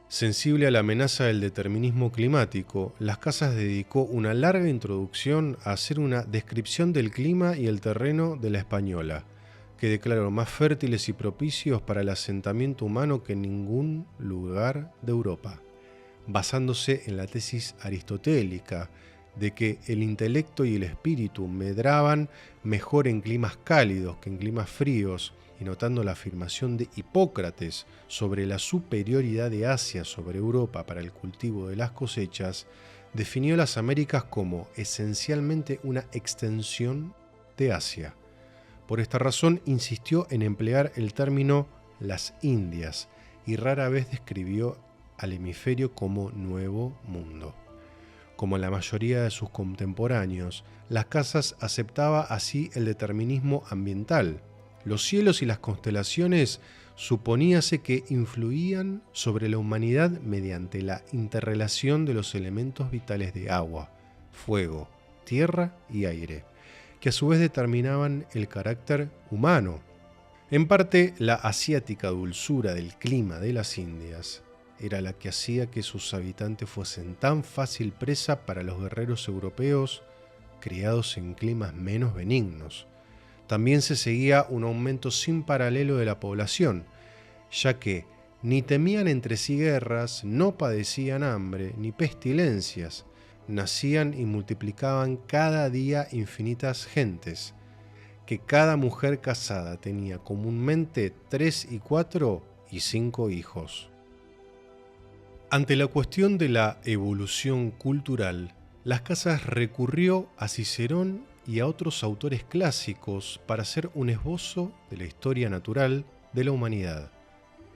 Sensible a la amenaza del determinismo climático, Las Casas dedicó una larga introducción a hacer una descripción del clima y el terreno de la Española, que declaró más fértiles y propicios para el asentamiento humano que en ningún lugar de Europa, basándose en la tesis aristotélica de que el intelecto y el espíritu medraban mejor en climas cálidos que en climas fríos, y notando la afirmación de Hipócrates sobre la superioridad de Asia sobre Europa para el cultivo de las cosechas, definió las Américas como esencialmente una extensión de Asia. Por esta razón insistió en emplear el término las Indias y rara vez describió al hemisferio como Nuevo Mundo. Como la mayoría de sus contemporáneos, Las Casas aceptaba así el determinismo ambiental, Los cielos y las constelaciones suponíase que influían sobre la humanidad mediante la interrelación de los elementos vitales de agua, fuego, tierra y aire, que a su vez determinaban el carácter humano. En parte, la asiática dulzura del clima de las Indias era la que hacía que sus habitantes fuesen tan fácil presa para los guerreros europeos criados en climas menos benignos. También se seguía un aumento sin paralelo de la población, ya que ni temían entre sí guerras, no padecían hambre ni pestilencias, nacían y multiplicaban cada día infinitas gentes, que cada mujer casada tenía comúnmente 3 y 4 y 5 hijos. Ante la cuestión de la evolución cultural, Las Casas recurrió a Cicerón y a otros autores clásicos para hacer un esbozo de la historia natural de la humanidad,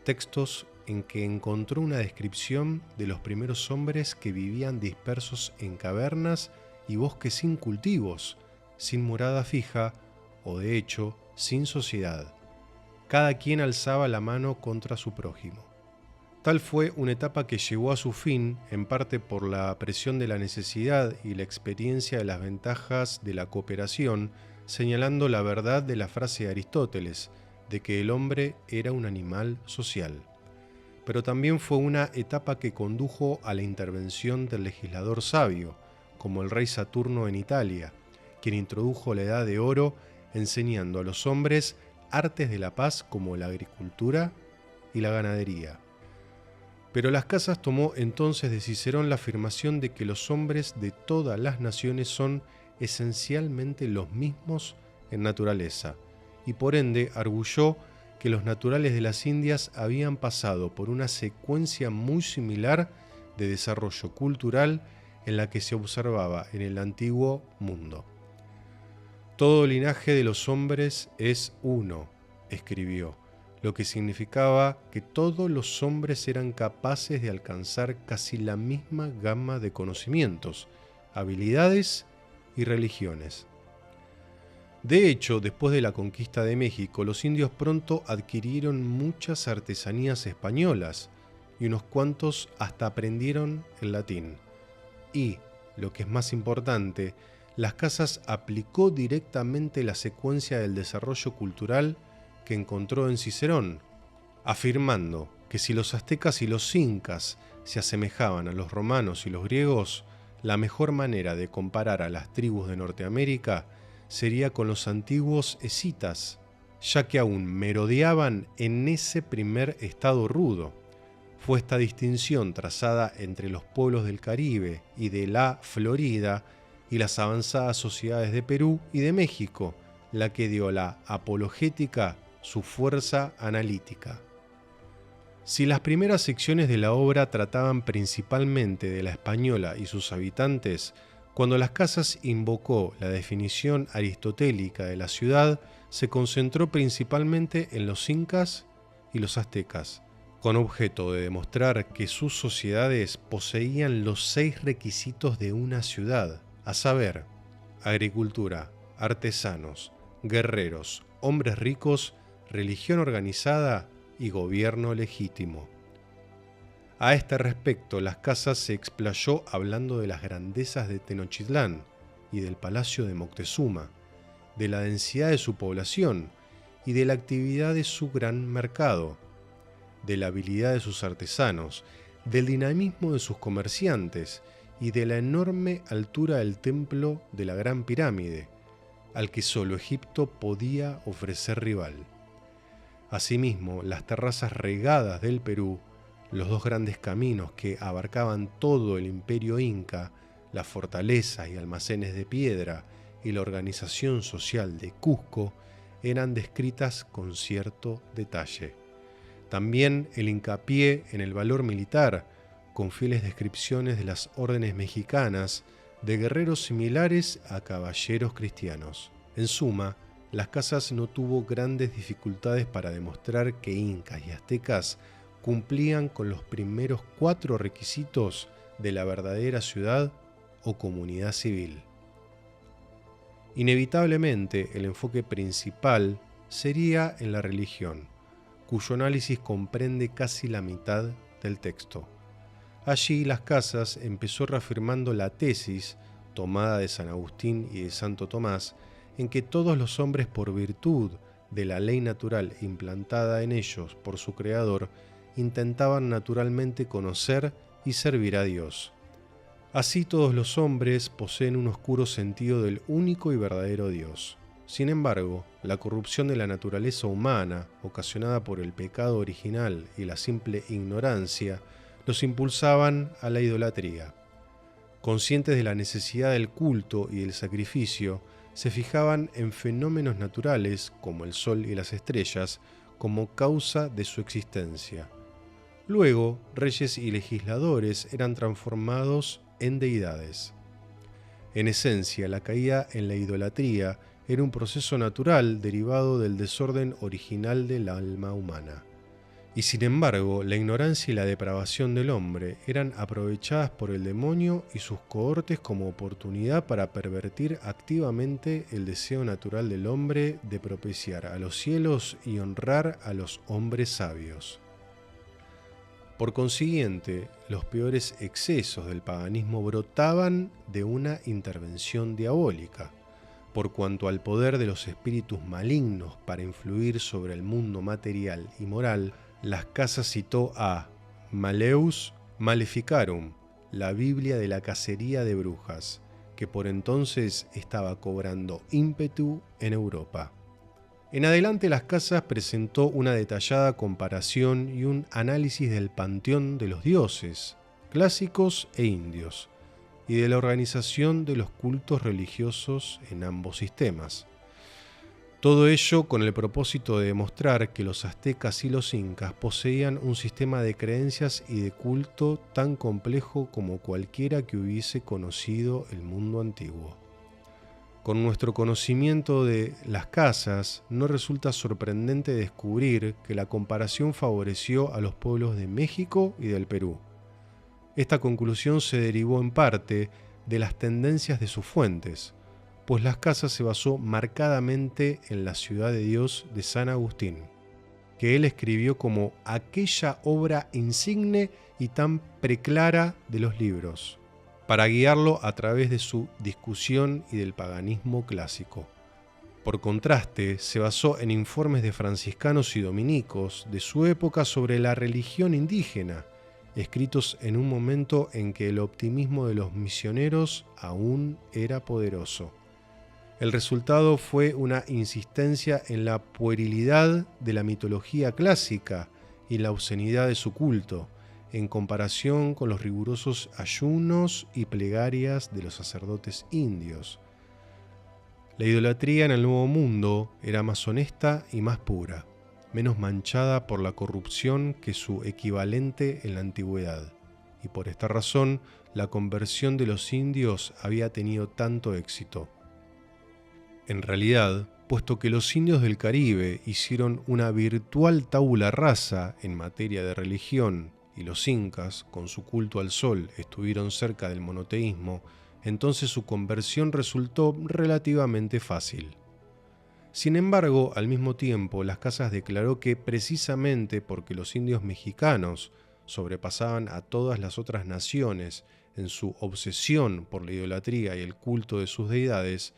textos en que encontró una descripción de los primeros hombres que vivían dispersos en cavernas y bosques sin cultivos, sin morada fija o de hecho sin sociedad. Cada quien alzaba la mano contra su prójimo. Tal fue una etapa que llegó a su fin, en parte por la presión de la necesidad y la experiencia de las ventajas de la cooperación, señalando la verdad de la frase de Aristóteles, de que el hombre era un animal social. Pero también fue una etapa que condujo a la intervención del legislador sabio, como el rey Saturno en Italia, quien introdujo la Edad de Oro enseñando a los hombres artes de la paz como la agricultura y la ganadería. Pero Las Casas tomó entonces de Cicerón la afirmación de que los hombres de todas las naciones son esencialmente los mismos en naturaleza, y por ende arguyó que los naturales de las Indias habían pasado por una secuencia muy similar de desarrollo cultural en la que se observaba en el antiguo mundo. Todo linaje de los hombres es uno, escribió, lo que significaba que todos los hombres eran capaces de alcanzar casi la misma gama de conocimientos, habilidades y religiones. De hecho, después de la conquista de México, los indios pronto adquirieron muchas artesanías españolas y unos cuantos hasta aprendieron el latín. Y, lo que es más importante, Las Casas aplicó directamente la secuencia del desarrollo cultural que encontró en Cicerón, afirmando que si los aztecas y los incas se asemejaban a los romanos y los griegos, la mejor manera de comparar a las tribus de Norteamérica sería con los antiguos escitas, ya que aún merodeaban en ese primer estado rudo. Fue esta distinción trazada entre los pueblos del Caribe y de la Florida y las avanzadas sociedades de Perú y de México, la que dio a la apologética su fuerza analítica. Si las primeras secciones de la obra trataban principalmente de la española y sus habitantes, cuando Las Casas invocó la definición aristotélica de la ciudad, se concentró principalmente en los incas y los aztecas, con objeto de demostrar que sus sociedades poseían los 6 requisitos de una ciudad, a saber, agricultura, artesanos, guerreros, hombres ricos, religión organizada y gobierno legítimo. A este respecto, Las Casas se explayó hablando de las grandezas de Tenochtitlán y del palacio de Moctezuma, de la densidad de su población y de la actividad de su gran mercado, de la habilidad de sus artesanos, del dinamismo de sus comerciantes y de la enorme altura del templo de la Gran Pirámide, al que solo Egipto podía ofrecer rival. Asimismo, las terrazas regadas del Perú, los 2 grandes caminos que abarcaban todo el imperio inca, las fortalezas y almacenes de piedra y la organización social de Cusco eran descritas con cierto detalle. También el hincapié en el valor militar, con fieles descripciones de las órdenes mexicanas de guerreros similares a caballeros cristianos. En suma, Las Casas no tuvo grandes dificultades para demostrar que incas y aztecas cumplían con los primeros 4 requisitos de la verdadera ciudad o comunidad civil. Inevitablemente, el enfoque principal sería en la religión, cuyo análisis comprende casi la mitad del texto. Allí Las Casas empezó reafirmando la tesis, tomada de San Agustín y de Santo Tomás, en que todos los hombres, por virtud de la ley natural implantada en ellos por su Creador, intentaban naturalmente conocer y servir a Dios. Así todos los hombres poseen un oscuro sentido del único y verdadero Dios. Sin embargo, la corrupción de la naturaleza humana, ocasionada por el pecado original y la simple ignorancia, los impulsaban a la idolatría. Conscientes de la necesidad del culto y del sacrificio, se fijaban en fenómenos naturales, como el sol y las estrellas, como causa de su existencia. Luego, reyes y legisladores eran transformados en deidades. En esencia, la caída en la idolatría era un proceso natural derivado del desorden original del alma humana. Y sin embargo, la ignorancia y la depravación del hombre eran aprovechadas por el demonio y sus cohortes como oportunidad para pervertir activamente el deseo natural del hombre de propiciar a los cielos y honrar a los hombres sabios. Por consiguiente, los peores excesos del paganismo brotaban de una intervención diabólica, por cuanto al poder de los espíritus malignos para influir sobre el mundo material y moral. Las Casas citó a Malleus Maleficarum, la Biblia de la cacería de brujas, que por entonces estaba cobrando ímpetu en Europa. En adelante, Las Casas presentó una detallada comparación y un análisis del panteón de los dioses, clásicos e indios, y de la organización de los cultos religiosos en ambos sistemas. Todo ello con el propósito de demostrar que los aztecas y los incas poseían un sistema de creencias y de culto tan complejo como cualquiera que hubiese conocido el mundo antiguo. Con nuestro conocimiento de Las Casas, no resulta sorprendente descubrir que la comparación favoreció a los pueblos de México y del Perú. Esta conclusión se derivó en parte de las tendencias de sus fuentes, pues Las Casas se basó marcadamente en la Ciudad de Dios de San Agustín, que él escribió como aquella obra insigne y tan preclara de los libros, para guiarlo a través de su discusión y del paganismo clásico. Por contraste, se basó en informes de franciscanos y dominicos de su época sobre la religión indígena, escritos en un momento en que el optimismo de los misioneros aún era poderoso. El resultado fue una insistencia en la puerilidad de la mitología clásica y la obscenidad de su culto, en comparación con los rigurosos ayunos y plegarias de los sacerdotes indios. La idolatría en el Nuevo Mundo era más honesta y más pura, menos manchada por la corrupción que su equivalente en la antigüedad, y por esta razón la conversión de los indios había tenido tanto éxito. En realidad, puesto que los indios del Caribe hicieron una virtual tabula rasa en materia de religión y los incas, con su culto al sol, estuvieron cerca del monoteísmo, entonces su conversión resultó relativamente fácil. Sin embargo, al mismo tiempo, Las Casas declaró que precisamente porque los indios mexicanos sobrepasaban a todas las otras naciones en su obsesión por la idolatría y el culto de sus deidades,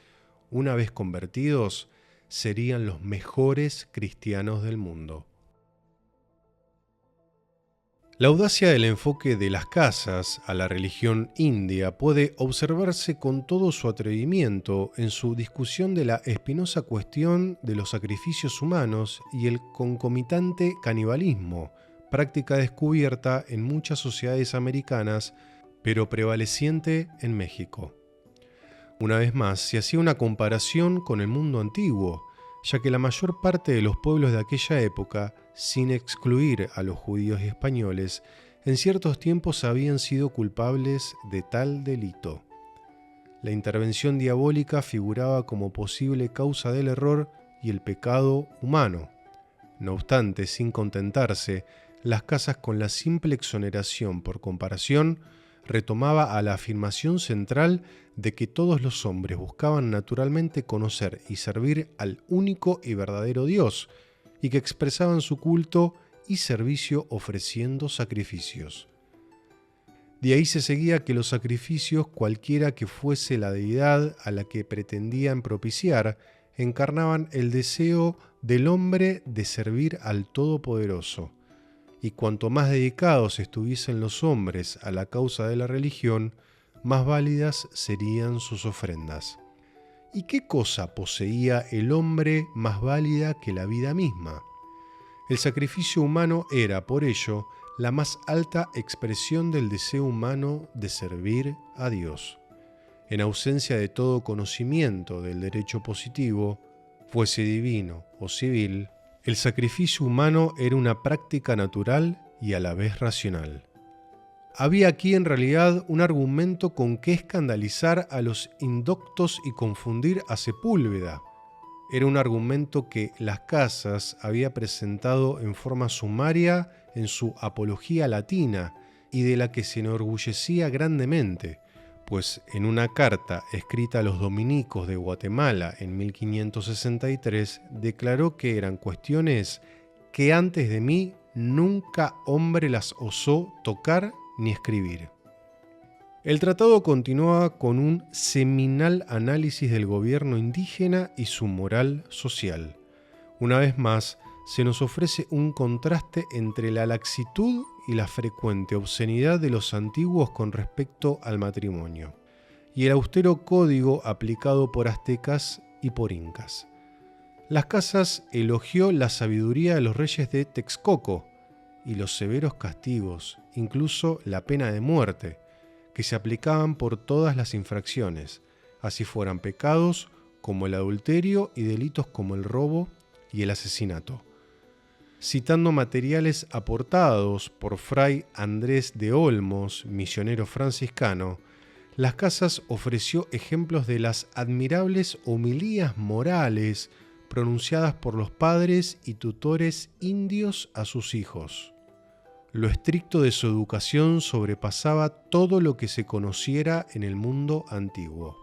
una vez convertidos, serían los mejores cristianos del mundo. La audacia del enfoque de Las Casas a la religión india puede observarse con todo su atrevimiento en su discusión de la espinosa cuestión de los sacrificios humanos y el concomitante canibalismo, práctica descubierta en muchas sociedades americanas, pero prevaleciente en México. Una vez más, se hacía una comparación con el mundo antiguo, ya que la mayor parte de los pueblos de aquella época, sin excluir a los judíos y españoles, en ciertos tiempos habían sido culpables de tal delito. La intervención diabólica figuraba como posible causa del error y el pecado humano. No obstante, sin contentarse, Las Casas, con la simple exoneración por comparación, retomaba a la afirmación central de que todos los hombres buscaban naturalmente conocer y servir al único y verdadero Dios, y que expresaban su culto y servicio ofreciendo sacrificios. De ahí se seguía que los sacrificios, cualquiera que fuese la deidad a la que pretendían propiciar, encarnaban el deseo del hombre de servir al Todopoderoso, y cuanto más dedicados estuviesen los hombres a la causa de la religión, más válidas serían sus ofrendas. ¿Y qué cosa poseía el hombre más válida que la vida misma? El sacrificio humano era, por ello, la más alta expresión del deseo humano de servir a Dios. En ausencia de todo conocimiento del derecho positivo, fuese divino o civil, el sacrificio humano era una práctica natural y a la vez racional. Había aquí en realidad un argumento con que escandalizar a los indoctos y confundir a Sepúlveda. Era un argumento que Las Casas había presentado en forma sumaria en su Apología Latina y de la que se enorgullecía grandemente, pues en una carta escrita a los dominicos de Guatemala en 1563 declaró que eran cuestiones que antes de mí nunca hombre las osó tocar ni escribir. El tratado continúa con un seminal análisis del gobierno indígena y su moral social. Una vez más, se nos ofrece un contraste entre la laxitud y la frecuente obscenidad de los antiguos con respecto al matrimonio, y el austero código aplicado por aztecas y por incas. Las Casas elogió la sabiduría de los reyes de Texcoco y los severos castigos, incluso la pena de muerte, que se aplicaban por todas las infracciones, así fueran pecados como el adulterio y delitos como el robo y el asesinato. Citando materiales aportados por Fray Andrés de Olmos, misionero franciscano, Las Casas ofreció ejemplos de las admirables homilías morales pronunciadas por los padres y tutores indios a sus hijos. Lo estricto de su educación sobrepasaba todo lo que se conociera en el mundo antiguo.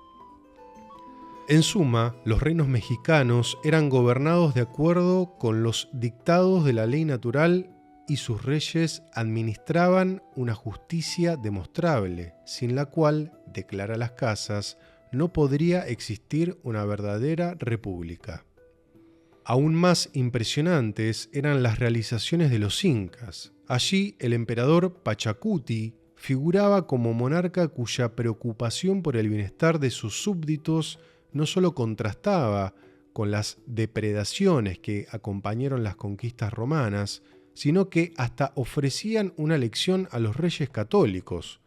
En suma, los reinos mexicanos eran gobernados de acuerdo con los dictados de la ley natural y sus reyes administraban una justicia demostrable, sin la cual, declara Las Casas, no podría existir una verdadera república. Aún más impresionantes eran las realizaciones de los incas. Allí el emperador Pachacuti figuraba como monarca cuya preocupación por el bienestar de sus súbditos no solo contrastaba con las depredaciones que acompañaron las conquistas romanas, sino que hasta ofrecían una lección a los reyes católicos.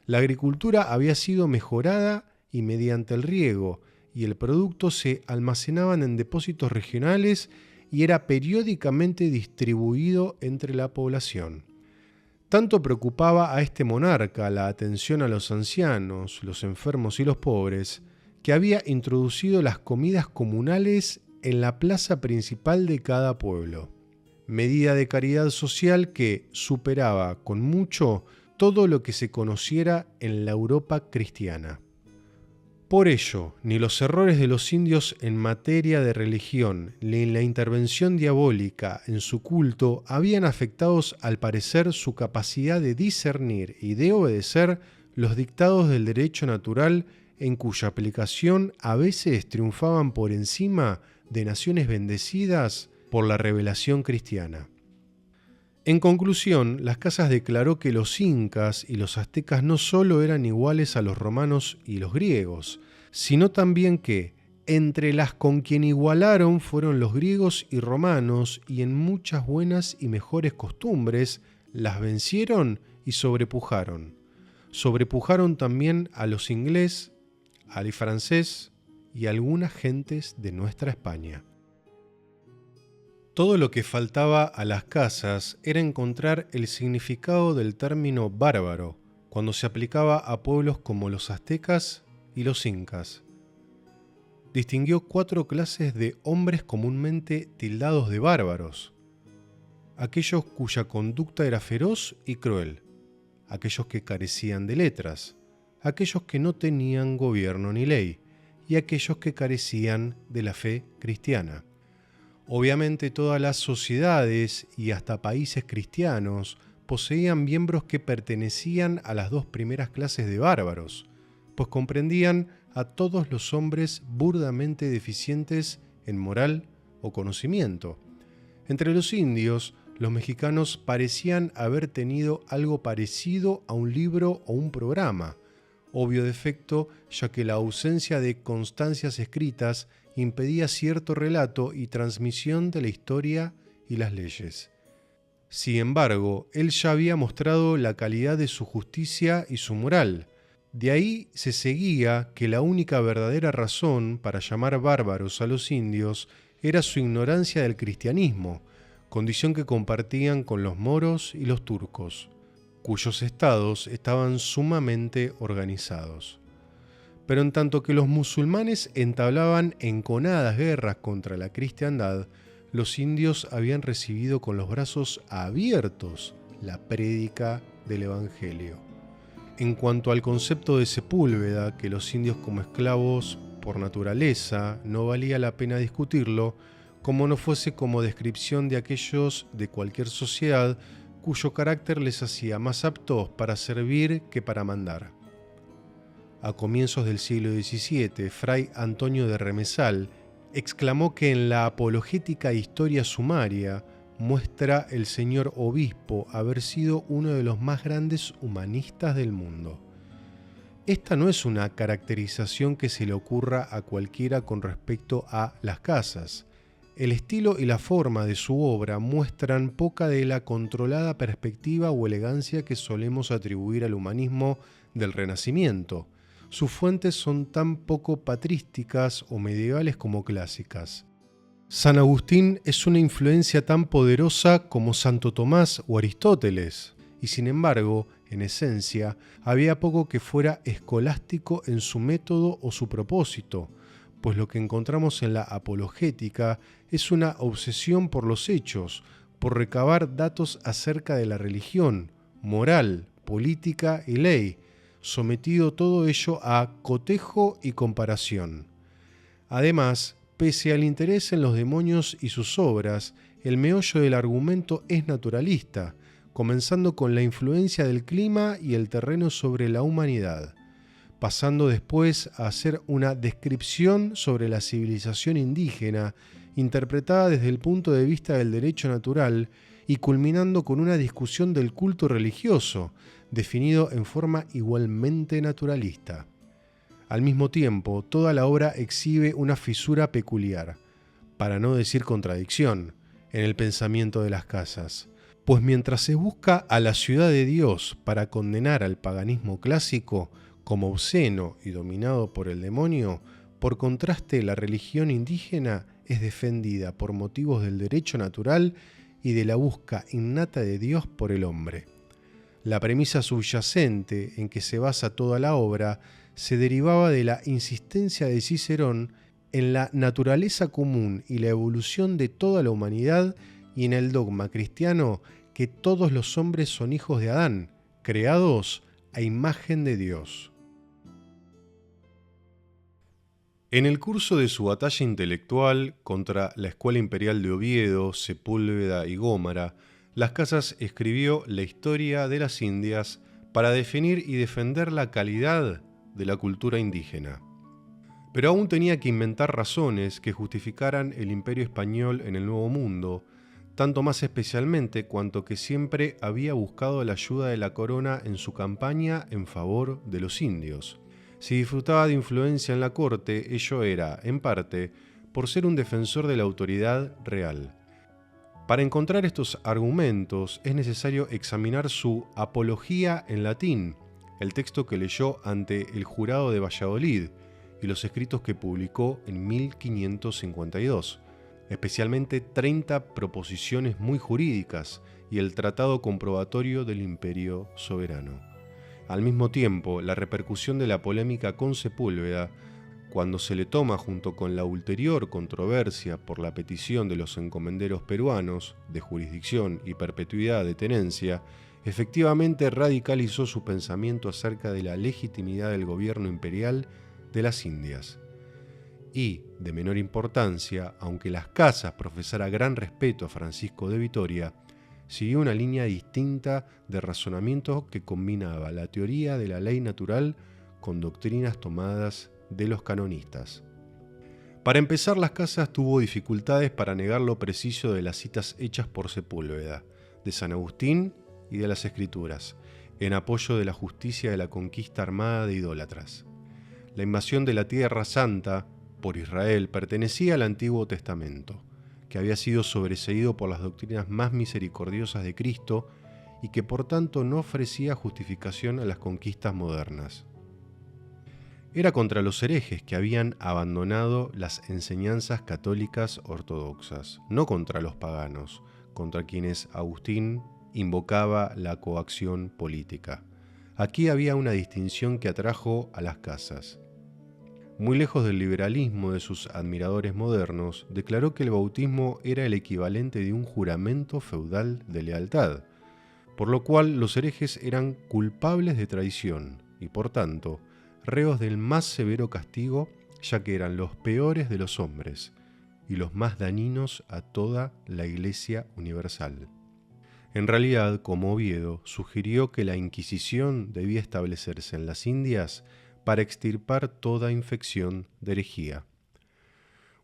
La agricultura había sido mejorada y mediante el riego, y el producto se almacenaban en depósitos regionales y era periódicamente distribuido entre la población. Tanto preocupaba a este monarca la atención a los ancianos, los enfermos y los pobres, que había introducido las comidas comunales en la plaza principal de cada pueblo, medida de caridad social que superaba con mucho todo lo que se conociera en la Europa cristiana. Por ello, ni los errores de los indios en materia de religión, ni la intervención diabólica en su culto habían afectado al parecer su capacidad de discernir y de obedecer los dictados del derecho natural, en cuya aplicación a veces triunfaban por encima de naciones bendecidas por la revelación cristiana. En conclusión, Las Casas declaró que los incas y los aztecas no solo eran iguales a los romanos y los griegos, sino también que, entre las con quien igualaron fueron los griegos y romanos, y en muchas buenas y mejores costumbres las vencieron y sobrepujaron. Sobrepujaron también a los ingleses, al francés y a algunas gentes de nuestra España. Todo lo que faltaba a Las Casas era encontrar el significado del término bárbaro cuando se aplicaba a pueblos como los aztecas y los incas. Distinguió 4 clases de hombres comúnmente tildados de bárbaros: aquellos cuya conducta era feroz y cruel, aquellos que carecían de letras, aquellos que no tenían gobierno ni ley, y aquellos que carecían de la fe cristiana. Obviamente todas las sociedades y hasta países cristianos poseían miembros que pertenecían a las dos primeras clases de bárbaros, pues comprendían a todos los hombres burdamente deficientes en moral o conocimiento. Entre los indios, los mexicanos parecían haber tenido algo parecido a un libro o un programa, obvio defecto ya que la ausencia de constancias escritas impedía cierto relato y transmisión de la historia y las leyes. Sin embargo, él ya había mostrado la calidad de su justicia y su moral. De ahí se seguía que la única verdadera razón para llamar bárbaros a los indios era su ignorancia del cristianismo, condición que compartían con los moros y los turcos, cuyos estados estaban sumamente organizados. Pero en tanto que los musulmanes entablaban enconadas guerras contra la cristiandad, los indios habían recibido con los brazos abiertos la prédica del Evangelio. En cuanto al concepto de Sepúlveda, que los indios como esclavos por naturaleza, no valía la pena discutirlo, como no fuese como descripción de aquellos de cualquier sociedad cuyo carácter les hacía más aptos para servir que para mandar. A comienzos del siglo XVII, Fray Antonio de Remesal exclamó que en la apologética Historia Sumaria muestra el señor obispo haber sido uno de los más grandes humanistas del mundo. Esta no es una caracterización que se le ocurra a cualquiera con respecto a las casas. El estilo y la forma de su obra muestran poca de la controlada perspectiva o elegancia que solemos atribuir al humanismo del Renacimiento. Sus fuentes son tan poco patrísticas o medievales como clásicas. San Agustín es una influencia tan poderosa como Santo Tomás o Aristóteles, y sin embargo, en esencia, había poco que fuera escolástico en su método o su propósito, pues lo que encontramos en la apologética es una obsesión por los hechos, por recabar datos acerca de la religión, moral, política y ley, sometido todo ello a cotejo y comparación. Además, pese al interés en los demonios y sus obras, el meollo del argumento es naturalista, comenzando con la influencia del clima y el terreno sobre la humanidad, pasando después a hacer una descripción sobre la civilización indígena, interpretada desde el punto de vista del derecho natural, y culminando con una discusión del culto religioso, definido en forma igualmente naturalista. Al mismo tiempo, toda la obra exhibe una fisura peculiar, para no decir contradicción, en el pensamiento de las casas, pues mientras se busca a la ciudad de Dios para condenar al paganismo clásico como obsceno y dominado por el demonio, por contraste la religión indígena es defendida por motivos del derecho natural y de la búsqueda innata de Dios por el hombre. La premisa subyacente en que se basa toda la obra se derivaba de la insistencia de Cicerón en la naturaleza común y la evolución de toda la humanidad y en el dogma cristiano que todos los hombres son hijos de Adán, creados a imagen de Dios. En el curso de su batalla intelectual contra la Escuela Imperial de Oviedo, Sepúlveda y Gómara, Las Casas escribió La Historia de las Indias para definir y defender la calidad de la cultura indígena. Pero aún tenía que inventar razones que justificaran el imperio español en el Nuevo Mundo, tanto más especialmente cuanto que siempre había buscado la ayuda de la corona en su campaña en favor de los indios. Si disfrutaba de influencia en la corte, ello era, en parte, por ser un defensor de la autoridad real. Para encontrar estos argumentos es necesario examinar su Apología en latín, el texto que leyó ante el jurado de Valladolid y los escritos que publicó en 1552, especialmente 30 proposiciones muy jurídicas y el Tratado Comprobatorio del Imperio Soberano. Al mismo tiempo, la repercusión de la polémica con Sepúlveda, cuando se le toma junto con la ulterior controversia por la petición de los encomenderos peruanos de jurisdicción y perpetuidad de tenencia, efectivamente radicalizó su pensamiento acerca de la legitimidad del gobierno imperial de las Indias. Y, de menor importancia, aunque Las Casas profesara gran respeto a Francisco de Vitoria, siguió una línea distinta de razonamiento que combinaba la teoría de la ley natural con doctrinas tomadas de los canonistas. Para empezar, Las Casas tuvo dificultades para negar lo preciso de las citas hechas por Sepúlveda, de San Agustín y de las Escrituras, en apoyo de la justicia de la conquista armada de idólatras. La invasión de la Tierra Santa por Israel pertenecía al Antiguo Testamento, que había sido sobreseído por las doctrinas más misericordiosas de Cristo y que por tanto no ofrecía justificación a las conquistas modernas. Era contra los herejes que habían abandonado las enseñanzas católicas ortodoxas, no contra los paganos, contra quienes Agustín invocaba la coacción política. Aquí había una distinción que atrajo a Las Casas. Muy lejos del liberalismo de sus admiradores modernos, declaró que el bautismo era el equivalente de un juramento feudal de lealtad, por lo cual los herejes eran culpables de traición y, por tanto, reos del más severo castigo, ya que eran los peores de los hombres y los más dañinos a toda la Iglesia universal. En realidad, como Oviedo, sugirió que la Inquisición debía establecerse en las Indias para extirpar toda infección de herejía.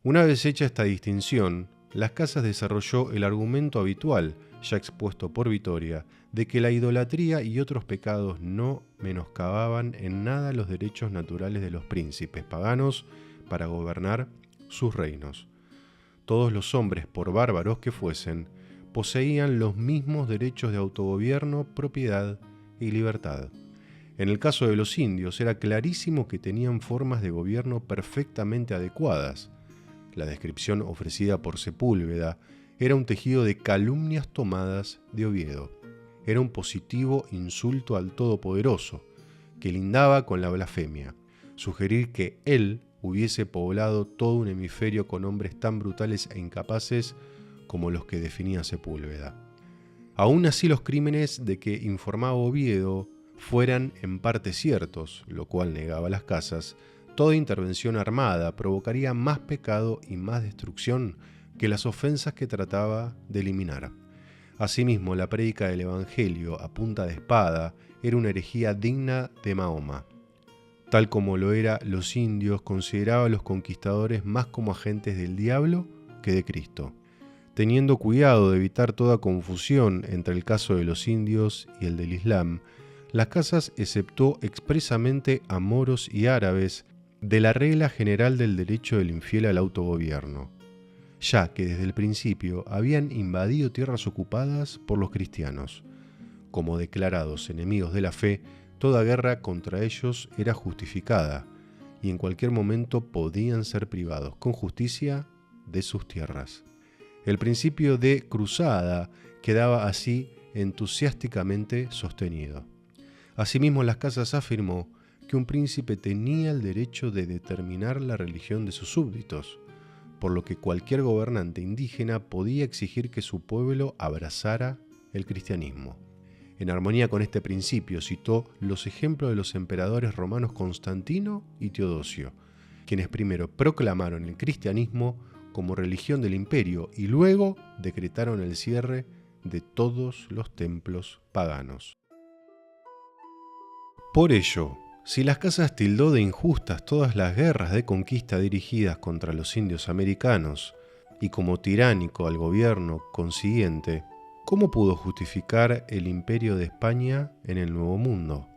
Una vez hecha esta distinción, Las Casas desarrolló el argumento habitual, ya expuesto por Vitoria, de que la idolatría y otros pecados no menoscababan en nada los derechos naturales de los príncipes paganos para gobernar sus reinos. Todos los hombres, por bárbaros que fuesen, poseían los mismos derechos de autogobierno, propiedad y libertad. En el caso de los indios era clarísimo que tenían formas de gobierno perfectamente adecuadas. La descripción ofrecida por Sepúlveda era un tejido de calumnias tomadas de Oviedo. Era un positivo insulto al Todopoderoso, que lindaba con la blasfemia. Sugerir que él hubiese poblado todo un hemisferio con hombres tan brutales e incapaces como los que definía Sepúlveda. Aún así, los crímenes de que informaba Oviedo fueran en parte ciertos, lo cual negaba Las Casas, toda intervención armada provocaría más pecado y más destrucción que las ofensas que trataba de eliminar. Asimismo, la prédica del Evangelio a punta de espada era una herejía digna de Mahoma. Tal como lo era los indios, consideraba a los conquistadores más como agentes del diablo que de Cristo. Teniendo cuidado de evitar toda confusión entre el caso de los indios y el del Islam, Las Casas exceptó expresamente a moros y árabes de la regla general del derecho del infiel al autogobierno, ya que desde el principio habían invadido tierras ocupadas por los cristianos. Como declarados enemigos de la fe, toda guerra contra ellos era justificada y en cualquier momento podían ser privados con justicia de sus tierras. El principio de cruzada quedaba así entusiásticamente sostenido. Asimismo, Las Casas afirmó que un príncipe tenía el derecho de determinar la religión de sus súbditos, por lo que cualquier gobernante indígena podía exigir que su pueblo abrazara el cristianismo. En armonía con este principio citó los ejemplos de los emperadores romanos Constantino y Teodosio, quienes primero proclamaron el cristianismo como religión del imperio y luego decretaron el cierre de todos los templos paganos. Por ello, si Las Casas tildó de injustas todas las guerras de conquista dirigidas contra los indios americanos y como tiránico al gobierno consiguiente, ¿cómo pudo justificar el imperio de España en el Nuevo Mundo?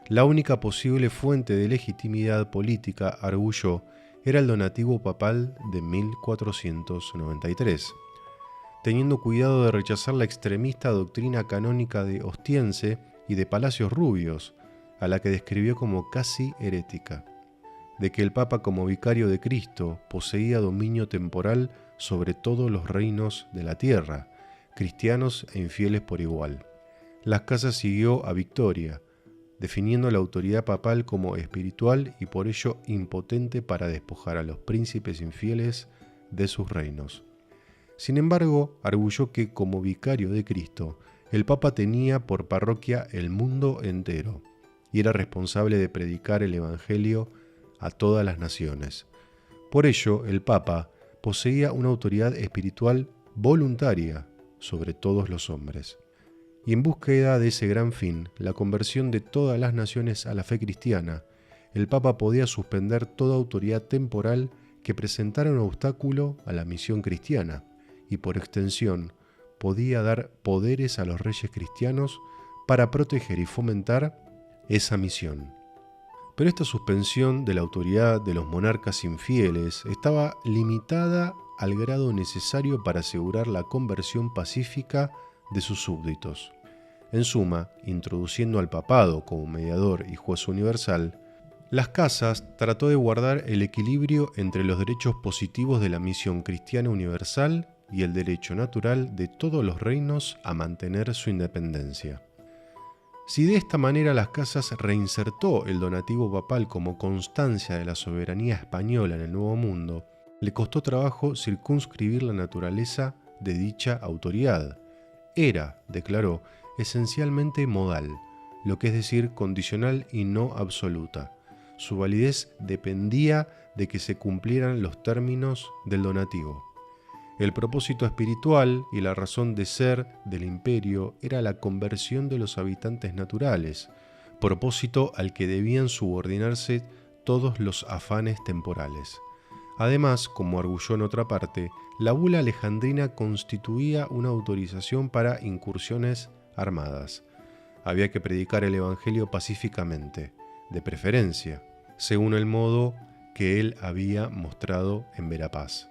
La única posible fuente de legitimidad política, arguyó, era el donativo papal de 1493. Teniendo cuidado de rechazar la extremista doctrina canónica de Ostiense y de Palacios Rubios, a la que describió como casi herética, de que el Papa como vicario de Cristo poseía dominio temporal sobre todos los reinos de la tierra, cristianos e infieles por igual. Las Casas siguió a Victoria, definiendo la autoridad papal como espiritual y por ello impotente para despojar a los príncipes infieles de sus reinos. Sin embargo, arguyó que como vicario de Cristo, el Papa tenía por parroquia el mundo entero y era responsable de predicar el Evangelio a todas las naciones. Por ello, el Papa poseía una autoridad espiritual voluntaria sobre todos los hombres. Y en búsqueda de ese gran fin, la conversión de todas las naciones a la fe cristiana, el Papa podía suspender toda autoridad temporal que presentara un obstáculo a la misión cristiana y, por extensión, podía dar poderes a los reyes cristianos para proteger y fomentar esa misión. Pero esta suspensión de la autoridad de los monarcas infieles estaba limitada al grado necesario para asegurar la conversión pacífica de sus súbditos. En suma, introduciendo al papado como mediador y juez universal, Las Casas trató de guardar el equilibrio entre los derechos positivos de la misión cristiana universal y el derecho natural de todos los reinos a mantener su independencia. Si de esta manera Las Casas reinsertó el donativo papal como constancia de la soberanía española en el Nuevo Mundo, le costó trabajo circunscribir la naturaleza de dicha autoridad. Era, declaró, esencialmente modal, lo que es decir, condicional y no absoluta. Su validez dependía de que se cumplieran los términos del donativo. El propósito espiritual y la razón de ser del imperio era la conversión de los habitantes naturales, propósito al que debían subordinarse todos los afanes temporales. Además, como arguyó en otra parte, la bula alejandrina constituía una autorización para incursiones armadas. Había que predicar el evangelio pacíficamente, de preferencia, según el modo que él había mostrado en Verapaz.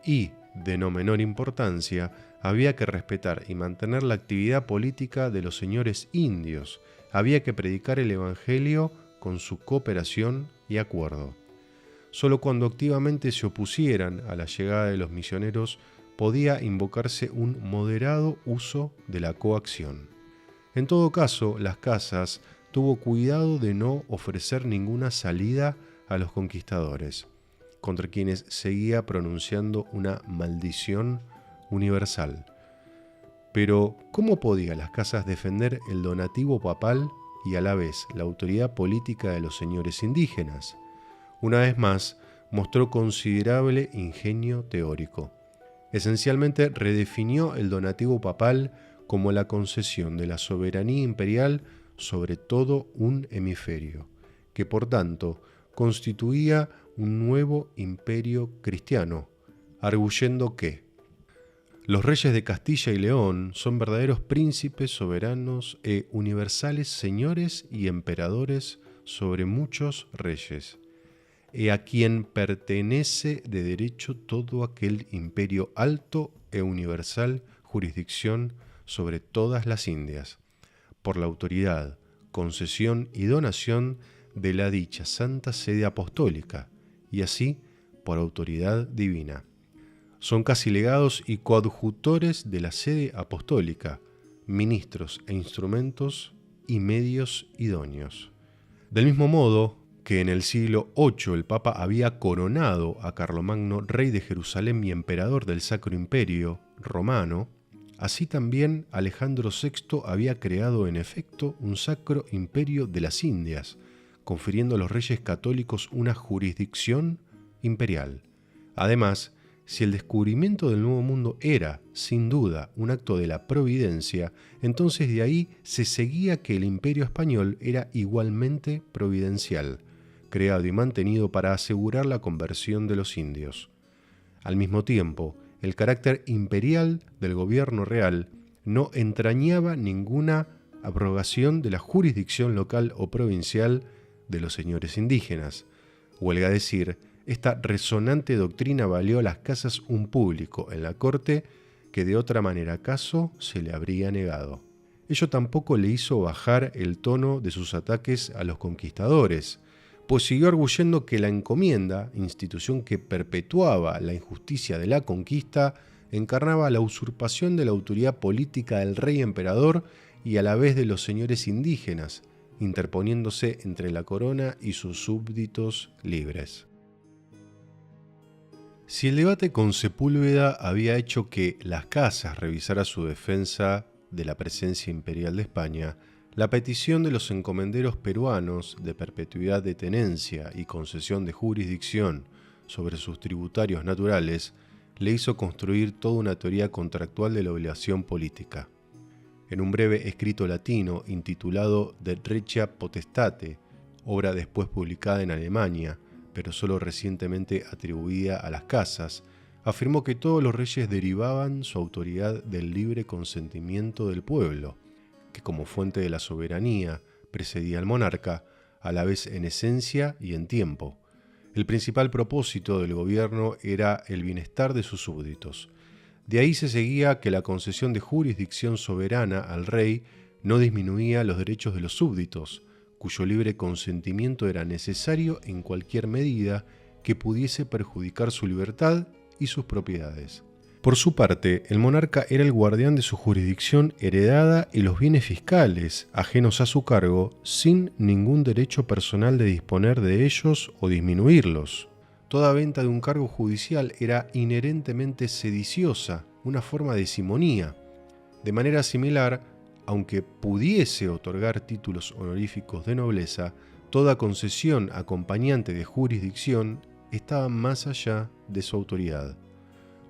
Y, de no menor importancia, había que respetar y mantener la actividad política de los señores indios. Había que predicar el evangelio con su cooperación y acuerdo. Solo cuando activamente se opusieran a la llegada de los misioneros podía invocarse un moderado uso de la coacción. En todo caso, Las Casas tuvo cuidado de no ofrecer ninguna salida a los conquistadores, contra quienes seguía pronunciando una maldición universal. Pero, ¿cómo podía Las Casas defender el donativo papal y a la vez la autoridad política de los señores indígenas? Una vez más, mostró considerable ingenio teórico. Esencialmente redefinió el donativo papal como la concesión de la soberanía imperial sobre todo un hemisferio, que por tanto constituía un nuevo imperio cristiano, arguyendo que los reyes de Castilla y León son verdaderos príncipes soberanos e universales señores y emperadores sobre muchos reyes, a quien pertenece de derecho todo aquel imperio alto e universal jurisdicción sobre todas las Indias, por la autoridad, concesión y donación de la dicha Santa Sede Apostólica, y así por autoridad divina. Son casi legados y coadjutores de la Sede Apostólica, ministros e instrumentos y medios idóneos. Del mismo modo que en el siglo VIII el Papa había coronado a Carlomagno rey de Jerusalén y emperador del Sacro Imperio Romano, así también Alejandro VI había creado en efecto un Sacro Imperio de las Indias, confiriendo a los reyes católicos una jurisdicción imperial. Además, si el descubrimiento del Nuevo Mundo era, sin duda, un acto de la providencia, entonces de ahí se seguía que el Imperio español era igualmente providencial, creado y mantenido para asegurar la conversión de los indios. Al mismo tiempo, el carácter imperial del gobierno real no entrañaba ninguna abrogación de la jurisdicción local o provincial de los señores indígenas. Huelga decir, esta resonante doctrina valió a Las Casas un público en la corte que de otra manera acaso se le habría negado. Ello tampoco le hizo bajar el tono de sus ataques a los conquistadores, pues siguió arguyendo que la encomienda, institución que perpetuaba la injusticia de la conquista, encarnaba la usurpación de la autoridad política del rey emperador y a la vez de los señores indígenas, interponiéndose entre la corona y sus súbditos libres. Si el debate con Sepúlveda había hecho que Las Casas revisara su defensa de la presencia imperial de España, la petición de los encomenderos peruanos de perpetuidad de tenencia y concesión de jurisdicción sobre sus tributarios naturales le hizo construir toda una teoría contractual de la obligación política. En un breve escrito latino intitulado De Regia Potestate, obra después publicada en Alemania, pero solo recientemente atribuida a las casas, afirmó que todos los reyes derivaban su autoridad del libre consentimiento del pueblo, que como fuente de la soberanía precedía al monarca, a la vez en esencia y en tiempo. El principal propósito del gobierno era el bienestar de sus súbditos. De ahí se seguía que la concesión de jurisdicción soberana al rey no disminuía los derechos de los súbditos, cuyo libre consentimiento era necesario en cualquier medida que pudiese perjudicar su libertad y sus propiedades. Por su parte, el monarca era el guardián de su jurisdicción heredada y los bienes fiscales, ajenos a su cargo, sin ningún derecho personal de disponer de ellos o disminuirlos. Toda venta de un cargo judicial era inherentemente sediciosa, una forma de simonía. De manera similar, aunque pudiese otorgar títulos honoríficos de nobleza, toda concesión acompañante de jurisdicción estaba más allá de su autoridad.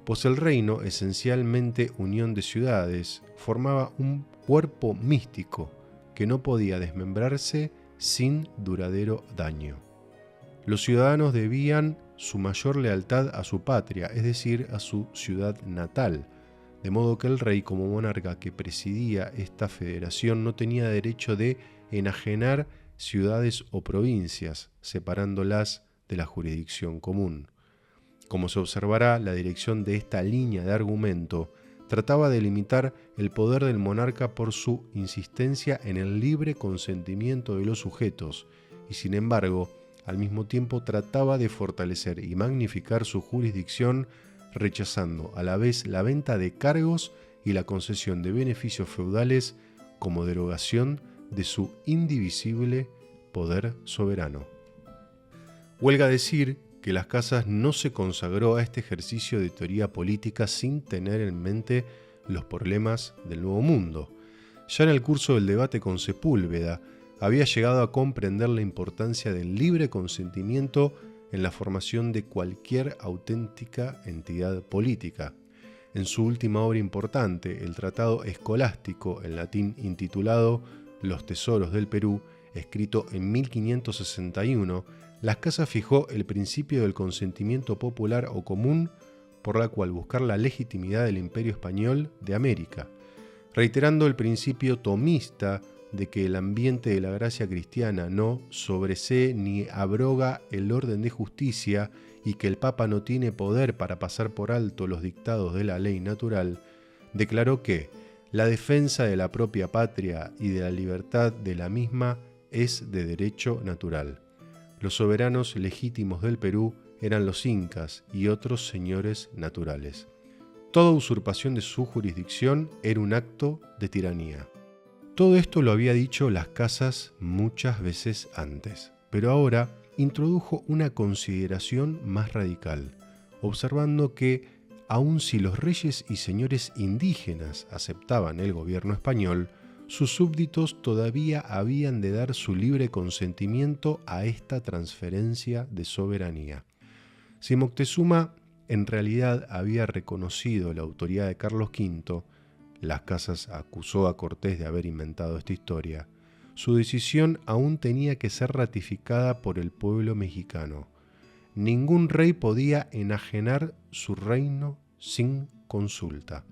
Pues el reino, esencialmente unión de ciudades, formaba un cuerpo místico que no podía desmembrarse sin duradero daño. Los ciudadanos debían su mayor lealtad a su patria, es decir, a su ciudad natal, de modo que el rey, como monarca que presidía esta federación, no tenía derecho de enajenar ciudades o provincias, separándolas de la jurisdicción común. Como se observará, la dirección de esta línea de argumento trataba de limitar el poder del monarca por su insistencia en el libre consentimiento de los sujetos y, sin embargo, al mismo tiempo trataba de fortalecer y magnificar su jurisdicción, rechazando a la vez la venta de cargos y la concesión de beneficios feudales como derogación de su indivisible poder soberano. Huelga decir que Las Casas no se consagró a este ejercicio de teoría política sin tener en mente los problemas del Nuevo Mundo. Ya en el curso del debate con Sepúlveda, había llegado a comprender la importancia del libre consentimiento en la formación de cualquier auténtica entidad política. En su última obra importante, el Tratado Escolástico, en latín intitulado Los Tesoros del Perú, escrito en 1561, Las Casas fijó el principio del consentimiento popular o común por la cual buscar la legitimidad del Imperio Español de América, reiterando el principio tomista de que el ambiente de la gracia cristiana no sobresee ni abroga el orden de justicia y que el Papa no tiene poder para pasar por alto los dictados de la ley natural, declaró que la defensa de la propia patria y de la libertad de la misma es de derecho natural. Los soberanos legítimos del Perú eran los incas y otros señores naturales. Toda usurpación de su jurisdicción era un acto de tiranía. Todo esto lo había dicho Las Casas muchas veces antes, pero ahora introdujo una consideración más radical, observando que, aun si los reyes y señores indígenas aceptaban el gobierno español, sus súbditos todavía habían de dar su libre consentimiento a esta transferencia de soberanía. Si Moctezuma en realidad había reconocido la autoridad de Carlos V, Las Casas acusó a Cortés de haber inventado esta historia, su decisión aún tenía que ser ratificada por el pueblo mexicano. Ningún rey podía enajenar su reino sin consulta.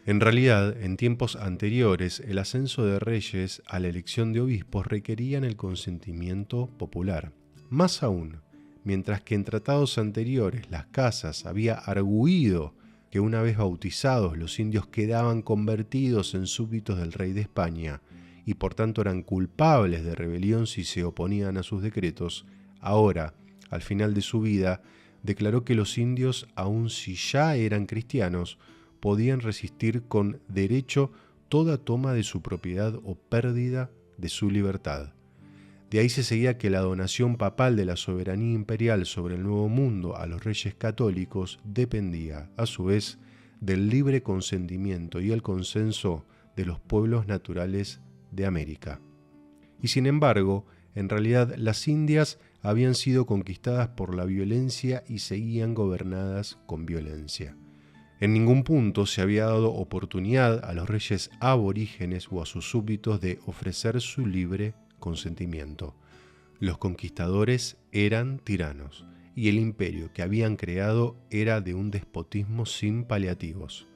En realidad, en tiempos anteriores, el ascenso de reyes a la elección de obispos requerían el consentimiento popular. Más aún, mientras que en tratados anteriores Las Casas había argüido que una vez bautizados los indios quedaban convertidos en súbditos del rey de España y por tanto eran culpables de rebelión si se oponían a sus decretos, ahora, al final de su vida, declaró que los indios, aun si ya eran cristianos, podían resistir con derecho toda toma de su propiedad o pérdida de su libertad. De ahí se seguía que la donación papal de la soberanía imperial sobre el Nuevo Mundo a los reyes católicos dependía, a su vez, del libre consentimiento y el consenso de los pueblos naturales de América. Y sin embargo, en realidad las Indias habían sido conquistadas por la violencia y seguían gobernadas con violencia. En ningún punto se había dado oportunidad a los reyes aborígenes o a sus súbditos de ofrecer su libre consentimiento. Los conquistadores eran tiranos y el imperio que habían creado era de un despotismo sin paliativos.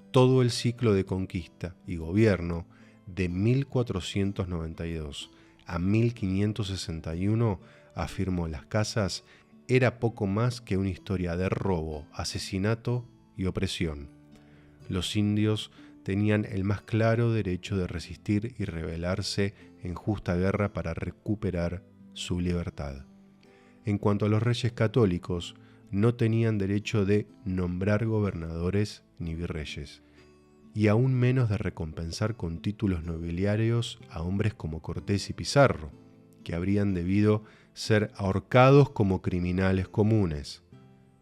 Todo el ciclo de conquista y gobierno de 1492 a 1561, afirmó Las Casas, era poco más que una historia de robo, asesinato y opresión. Los indios tenían el más claro derecho de resistir y rebelarse en justa guerra para recuperar su libertad. En cuanto a los reyes católicos, no tenían derecho de nombrar gobernadores ni virreyes, y aún menos de recompensar con títulos nobiliarios a hombres como Cortés y Pizarro, que habrían debido ser ahorcados como criminales comunes.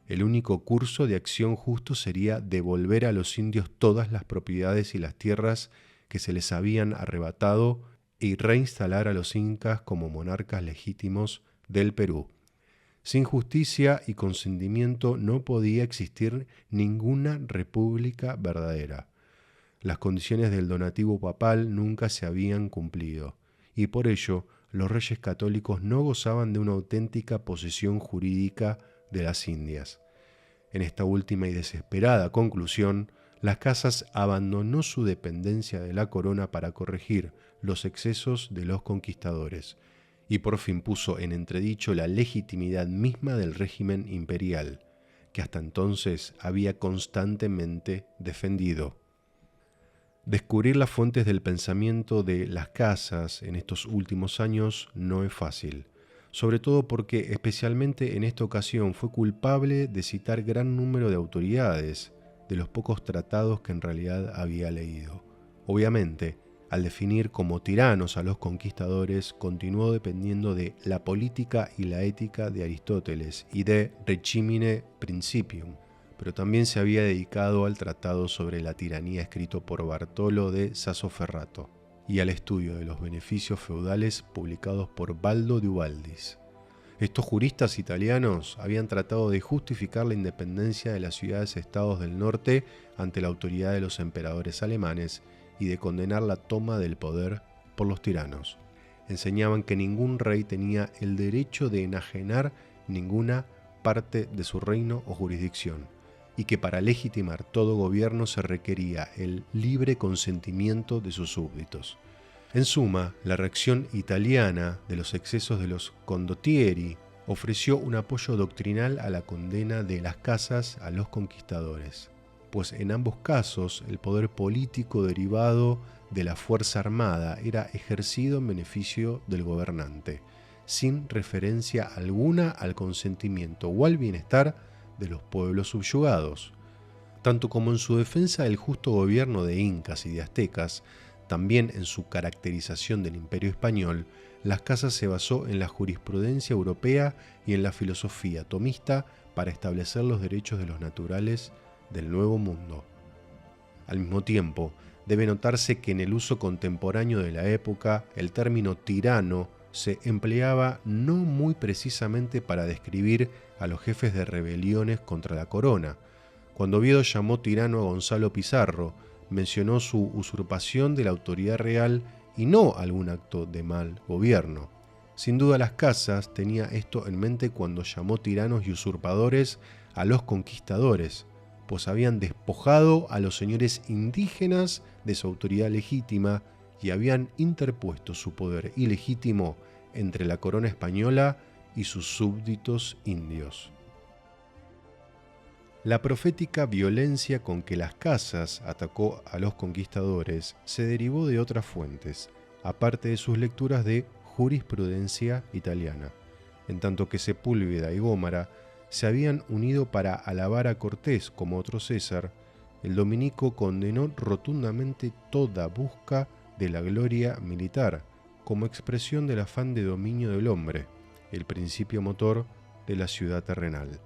El único curso de acción justo sería devolver a los indios todas las propiedades y las tierras que se les habían arrebatado y reinstalar a los incas como monarcas legítimos del Perú. Sin justicia y consentimiento no podía existir ninguna república verdadera. Las condiciones del donativo papal nunca se habían cumplido, y por ello los reyes católicos no gozaban de una auténtica posesión jurídica de las Indias. En esta última y desesperada conclusión, Las Casas abandonó su dependencia de la corona para corregir los excesos de los conquistadores, y por fin puso en entredicho la legitimidad misma del régimen imperial, que hasta entonces había constantemente defendido. Descubrir las fuentes del pensamiento de Las Casas en estos últimos años no es fácil, sobre todo porque especialmente en esta ocasión fue culpable de citar gran número de autoridades de los pocos tratados que en realidad había leído. Obviamente, al definir como tiranos a los conquistadores, continuó dependiendo de la política y la ética de Aristóteles y de Recimine Principium, pero también se había dedicado al tratado sobre la tiranía escrito por Bartolo de Sassoferrato y al estudio de los beneficios feudales publicados por Baldo de Ubaldis. Estos juristas italianos habían tratado de justificar la independencia de las ciudades-estados del norte ante la autoridad de los emperadores alemanes y de condenar la toma del poder por los tiranos. Enseñaban que ningún rey tenía el derecho de enajenar ninguna parte de su reino o jurisdicción, y que para legitimar todo gobierno se requería el libre consentimiento de sus súbditos. En suma, la reacción italiana de los excesos de los condottieri ofreció un apoyo doctrinal a la condena de Las Casas a los conquistadores, pues en ambos casos el poder político derivado de la fuerza armada era ejercido en beneficio del gobernante, sin referencia alguna al consentimiento o al bienestar de los pueblos subyugados. Tanto como en su defensa del justo gobierno de incas y de aztecas, también en su caracterización del Imperio español, Las Casas se basó en la jurisprudencia europea y en la filosofía tomista para establecer los derechos de los naturales del Nuevo Mundo. Al mismo tiempo, debe notarse que en el uso contemporáneo de la época, el término tirano se empleaba no muy precisamente para describir a los jefes de rebeliones contra la corona. Cuando Oviedo llamó tirano a Gonzalo Pizarro, mencionó su usurpación de la autoridad real y no algún acto de mal gobierno. Sin duda Las Casas tenía esto en mente cuando llamó tiranos y usurpadores a los conquistadores, pues habían despojado a los señores indígenas de su autoridad legítima y habían interpuesto su poder ilegítimo entre la corona española y sus súbditos indios. La profética violencia con que Las Casas atacó a los conquistadores se derivó de otras fuentes, aparte de sus lecturas de jurisprudencia italiana, en tanto que Sepúlveda y Gómara se habían unido para alabar a Cortés como otro César. El dominico condenó rotundamente toda busca de la gloria militar, como expresión del afán de dominio del hombre, el principio motor de la ciudad terrenal.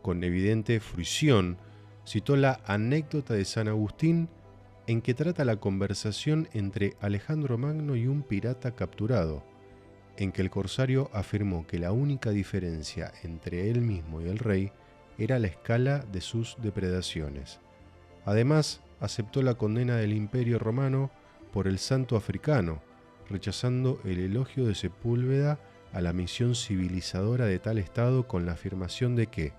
Con evidente fruición, citó la anécdota de San Agustín en que trata la conversación entre Alejandro Magno y un pirata capturado, en que el corsario afirmó que la única diferencia entre él mismo y el rey era la escala de sus depredaciones. Además, aceptó la condena del Imperio Romano por el santo africano, rechazando el elogio de Sepúlveda a la misión civilizadora de tal estado con la afirmación de que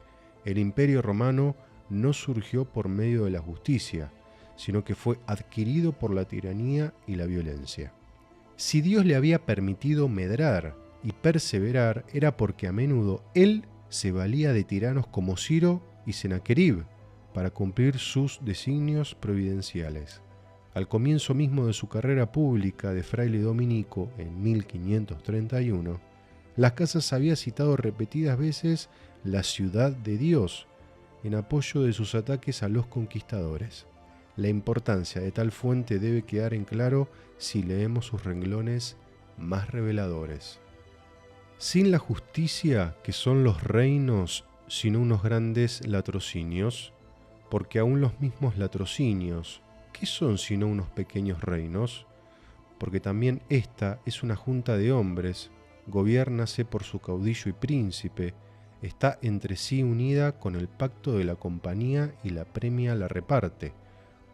el Imperio Romano no surgió por medio de la justicia, sino que fue adquirido por la tiranía y la violencia. Si Dios le había permitido medrar y perseverar, era porque a menudo él se valía de tiranos como Ciro y Sennacherib para cumplir sus designios providenciales. Al comienzo mismo de su carrera pública de fraile dominico en 1531, Las Casas había citado repetidas veces la ciudad de Dios en apoyo de sus ataques a los conquistadores. La importancia de tal fuente debe quedar en claro si leemos sus renglones más reveladores. Sin la justicia que son los reinos, sino unos grandes latrocinios, porque aún los mismos latrocinios, ¿qué son sino unos pequeños reinos? Porque también esta es una junta de hombres, gobiérnase por su caudillo y príncipe, está entre sí unida con el pacto de la compañía y la premia la reparte,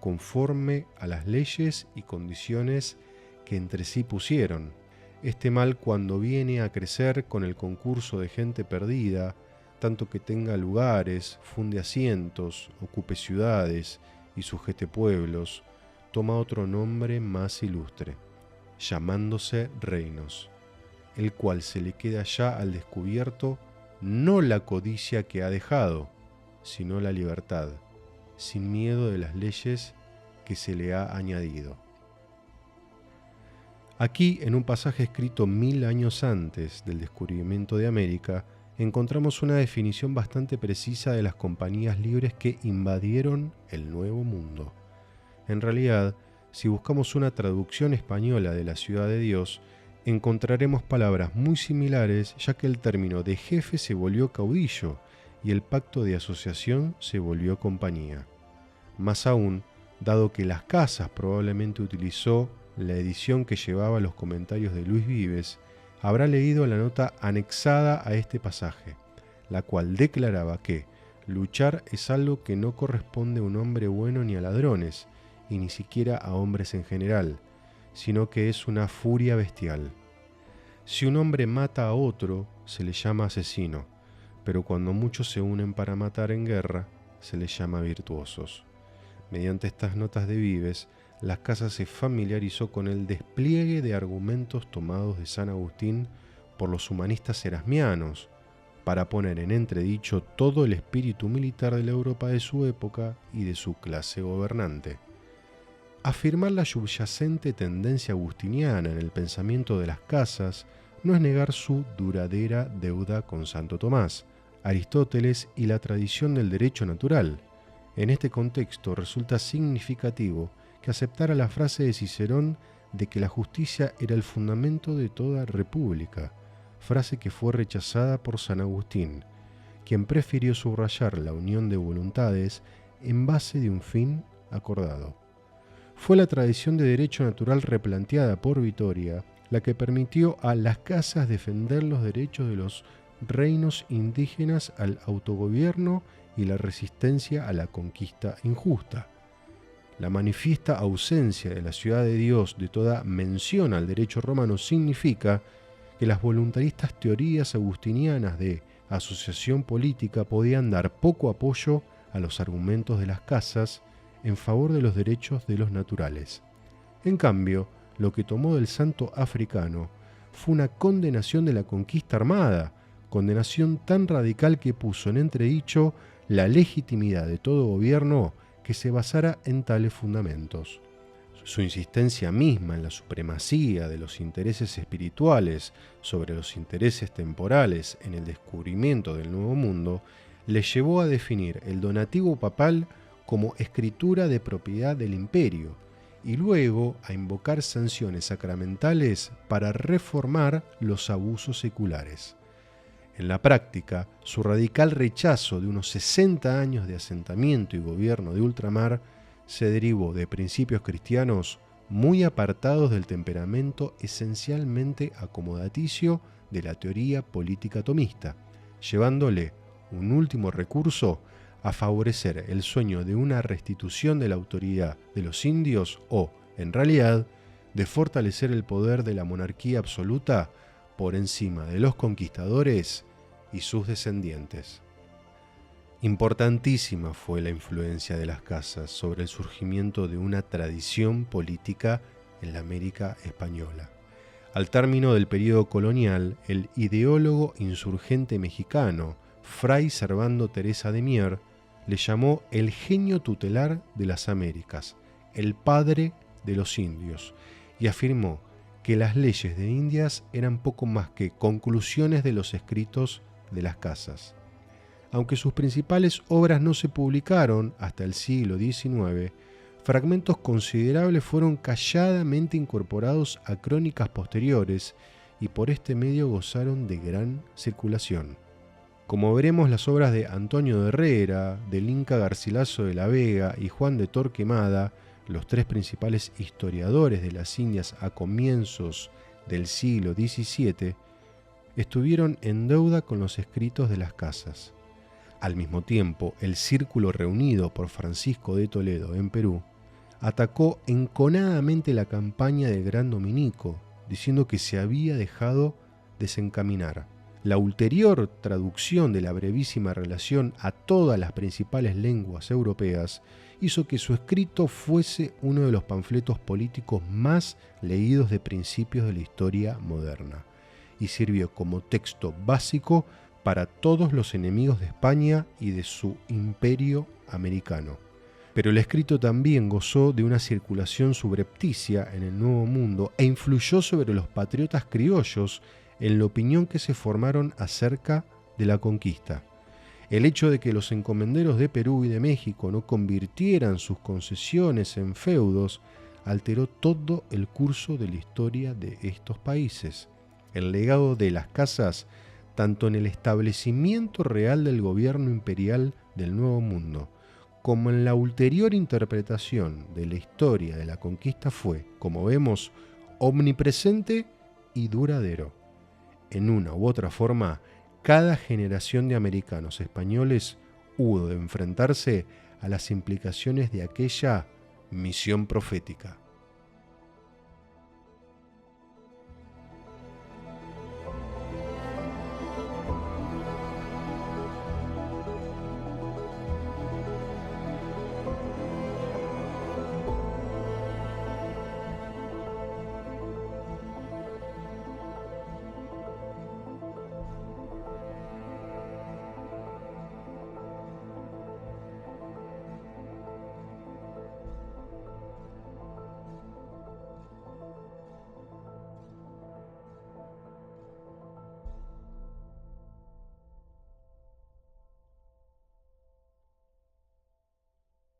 conforme a las leyes y condiciones que entre sí pusieron. Este mal, cuando viene a crecer con el concurso de gente perdida, tanto que tenga lugares, funde asientos, ocupe ciudades y sujete pueblos, toma otro nombre más ilustre, llamándose reinos, el cual se le queda ya al descubierto no la codicia que ha dejado, sino la libertad, sin miedo de las leyes que se le ha añadido. Aquí, en un pasaje escrito 1000 años antes del descubrimiento de América, encontramos una definición bastante precisa de las compañías libres que invadieron el Nuevo Mundo. En realidad, si buscamos una traducción española de la Ciudad de Dios, encontraremos palabras muy similares, ya que el término de jefe se volvió caudillo y el pacto de asociación se volvió compañía. Más aún, dado que Las Casas probablemente utilizó la edición que llevaba los comentarios de Luis Vives, habrá leído la nota anexada a este pasaje, la cual declaraba que luchar es algo que no corresponde a un hombre bueno ni a ladrones, y ni siquiera a hombres en general, sino que es una furia bestial. Si un hombre mata a otro, se le llama asesino, pero cuando muchos se unen para matar en guerra, se les llama virtuosos. Mediante estas notas de Vives, Las Casas se familiarizó con el despliegue de argumentos tomados de San Agustín por los humanistas erasmianos, para poner en entredicho todo el espíritu militar de la Europa de su época y de su clase gobernante. Afirmar la subyacente tendencia agustiniana en el pensamiento de Las Casas no es negar su duradera deuda con Santo Tomás, Aristóteles y la tradición del derecho natural. En este contexto resulta significativo que aceptara la frase de Cicerón de que la justicia era el fundamento de toda república, frase que fue rechazada por San Agustín, quien prefirió subrayar la unión de voluntades en base de un fin acordado. Fue la tradición de derecho natural replanteada por Vitoria la que permitió a Las Casas defender los derechos de los reinos indígenas al autogobierno y la resistencia a la conquista injusta. La manifiesta ausencia de la Ciudad de Dios de toda mención al derecho romano significa que las voluntaristas teorías agustinianas de asociación política podían dar poco apoyo a los argumentos de Las Casas en favor de los derechos de los naturales. En cambio, lo que tomó del santo africano fue una condenación de la conquista armada, condenación tan radical que puso en entredicho la legitimidad de todo gobierno que se basara en tales fundamentos. Su insistencia misma en la supremacía de los intereses espirituales sobre los intereses temporales en el descubrimiento del Nuevo Mundo le llevó a definir el donativo papal como escritura de propiedad del imperio y luego a invocar sanciones sacramentales para reformar los abusos seculares. En la práctica, su radical rechazo de unos 60 años de asentamiento y gobierno de ultramar se derivó de principios cristianos muy apartados del temperamento esencialmente acomodaticio de la teoría política tomista, llevándole un último recurso a favorecer el sueño de una restitución de la autoridad de los indios o, en realidad, de fortalecer el poder de la monarquía absoluta por encima de los conquistadores y sus descendientes. Importantísima fue la influencia de las casas sobre el surgimiento de una tradición política en la América española. Al término del período colonial, el ideólogo insurgente mexicano, Fray Servando Teresa de Mier, le llamó el genio tutelar de las Américas, el padre de los indios, y afirmó que las leyes de Indias eran poco más que conclusiones de los escritos de las casas. Aunque sus principales obras no se publicaron hasta el siglo XIX, fragmentos considerables fueron calladamente incorporados a crónicas posteriores y por este medio gozaron de gran circulación. Como veremos, las obras de Antonio de Herrera, del Inca Garcilaso de la Vega y Juan de Torquemada, los tres principales historiadores de las Indias a comienzos del siglo XVII, estuvieron en deuda con los escritos de las casas. Al mismo tiempo, el círculo reunido por Francisco de Toledo en Perú atacó enconadamente la campaña del Gran Dominico, diciendo que se había dejado desencaminar. La ulterior traducción de la brevísima relación a todas las principales lenguas europeas hizo que su escrito fuese uno de los panfletos políticos más leídos de principios de la historia moderna, y sirvió como texto básico para todos los enemigos de España y de su imperio americano. Pero el escrito también gozó de una circulación subrepticia en el Nuevo Mundo e influyó sobre los patriotas criollos en la opinión que se formaron acerca de la conquista. El hecho de que los encomenderos de Perú y de México no convirtieran sus concesiones en feudos alteró todo el curso de la historia de estos países. El legado de las casas, tanto en el establecimiento real del gobierno imperial del Nuevo Mundo, como en la ulterior interpretación de la historia de la conquista, fue, como vemos, omnipresente y duradero. En una u otra forma, cada generación de americanos españoles hubo de enfrentarse a las implicaciones de aquella misión profética.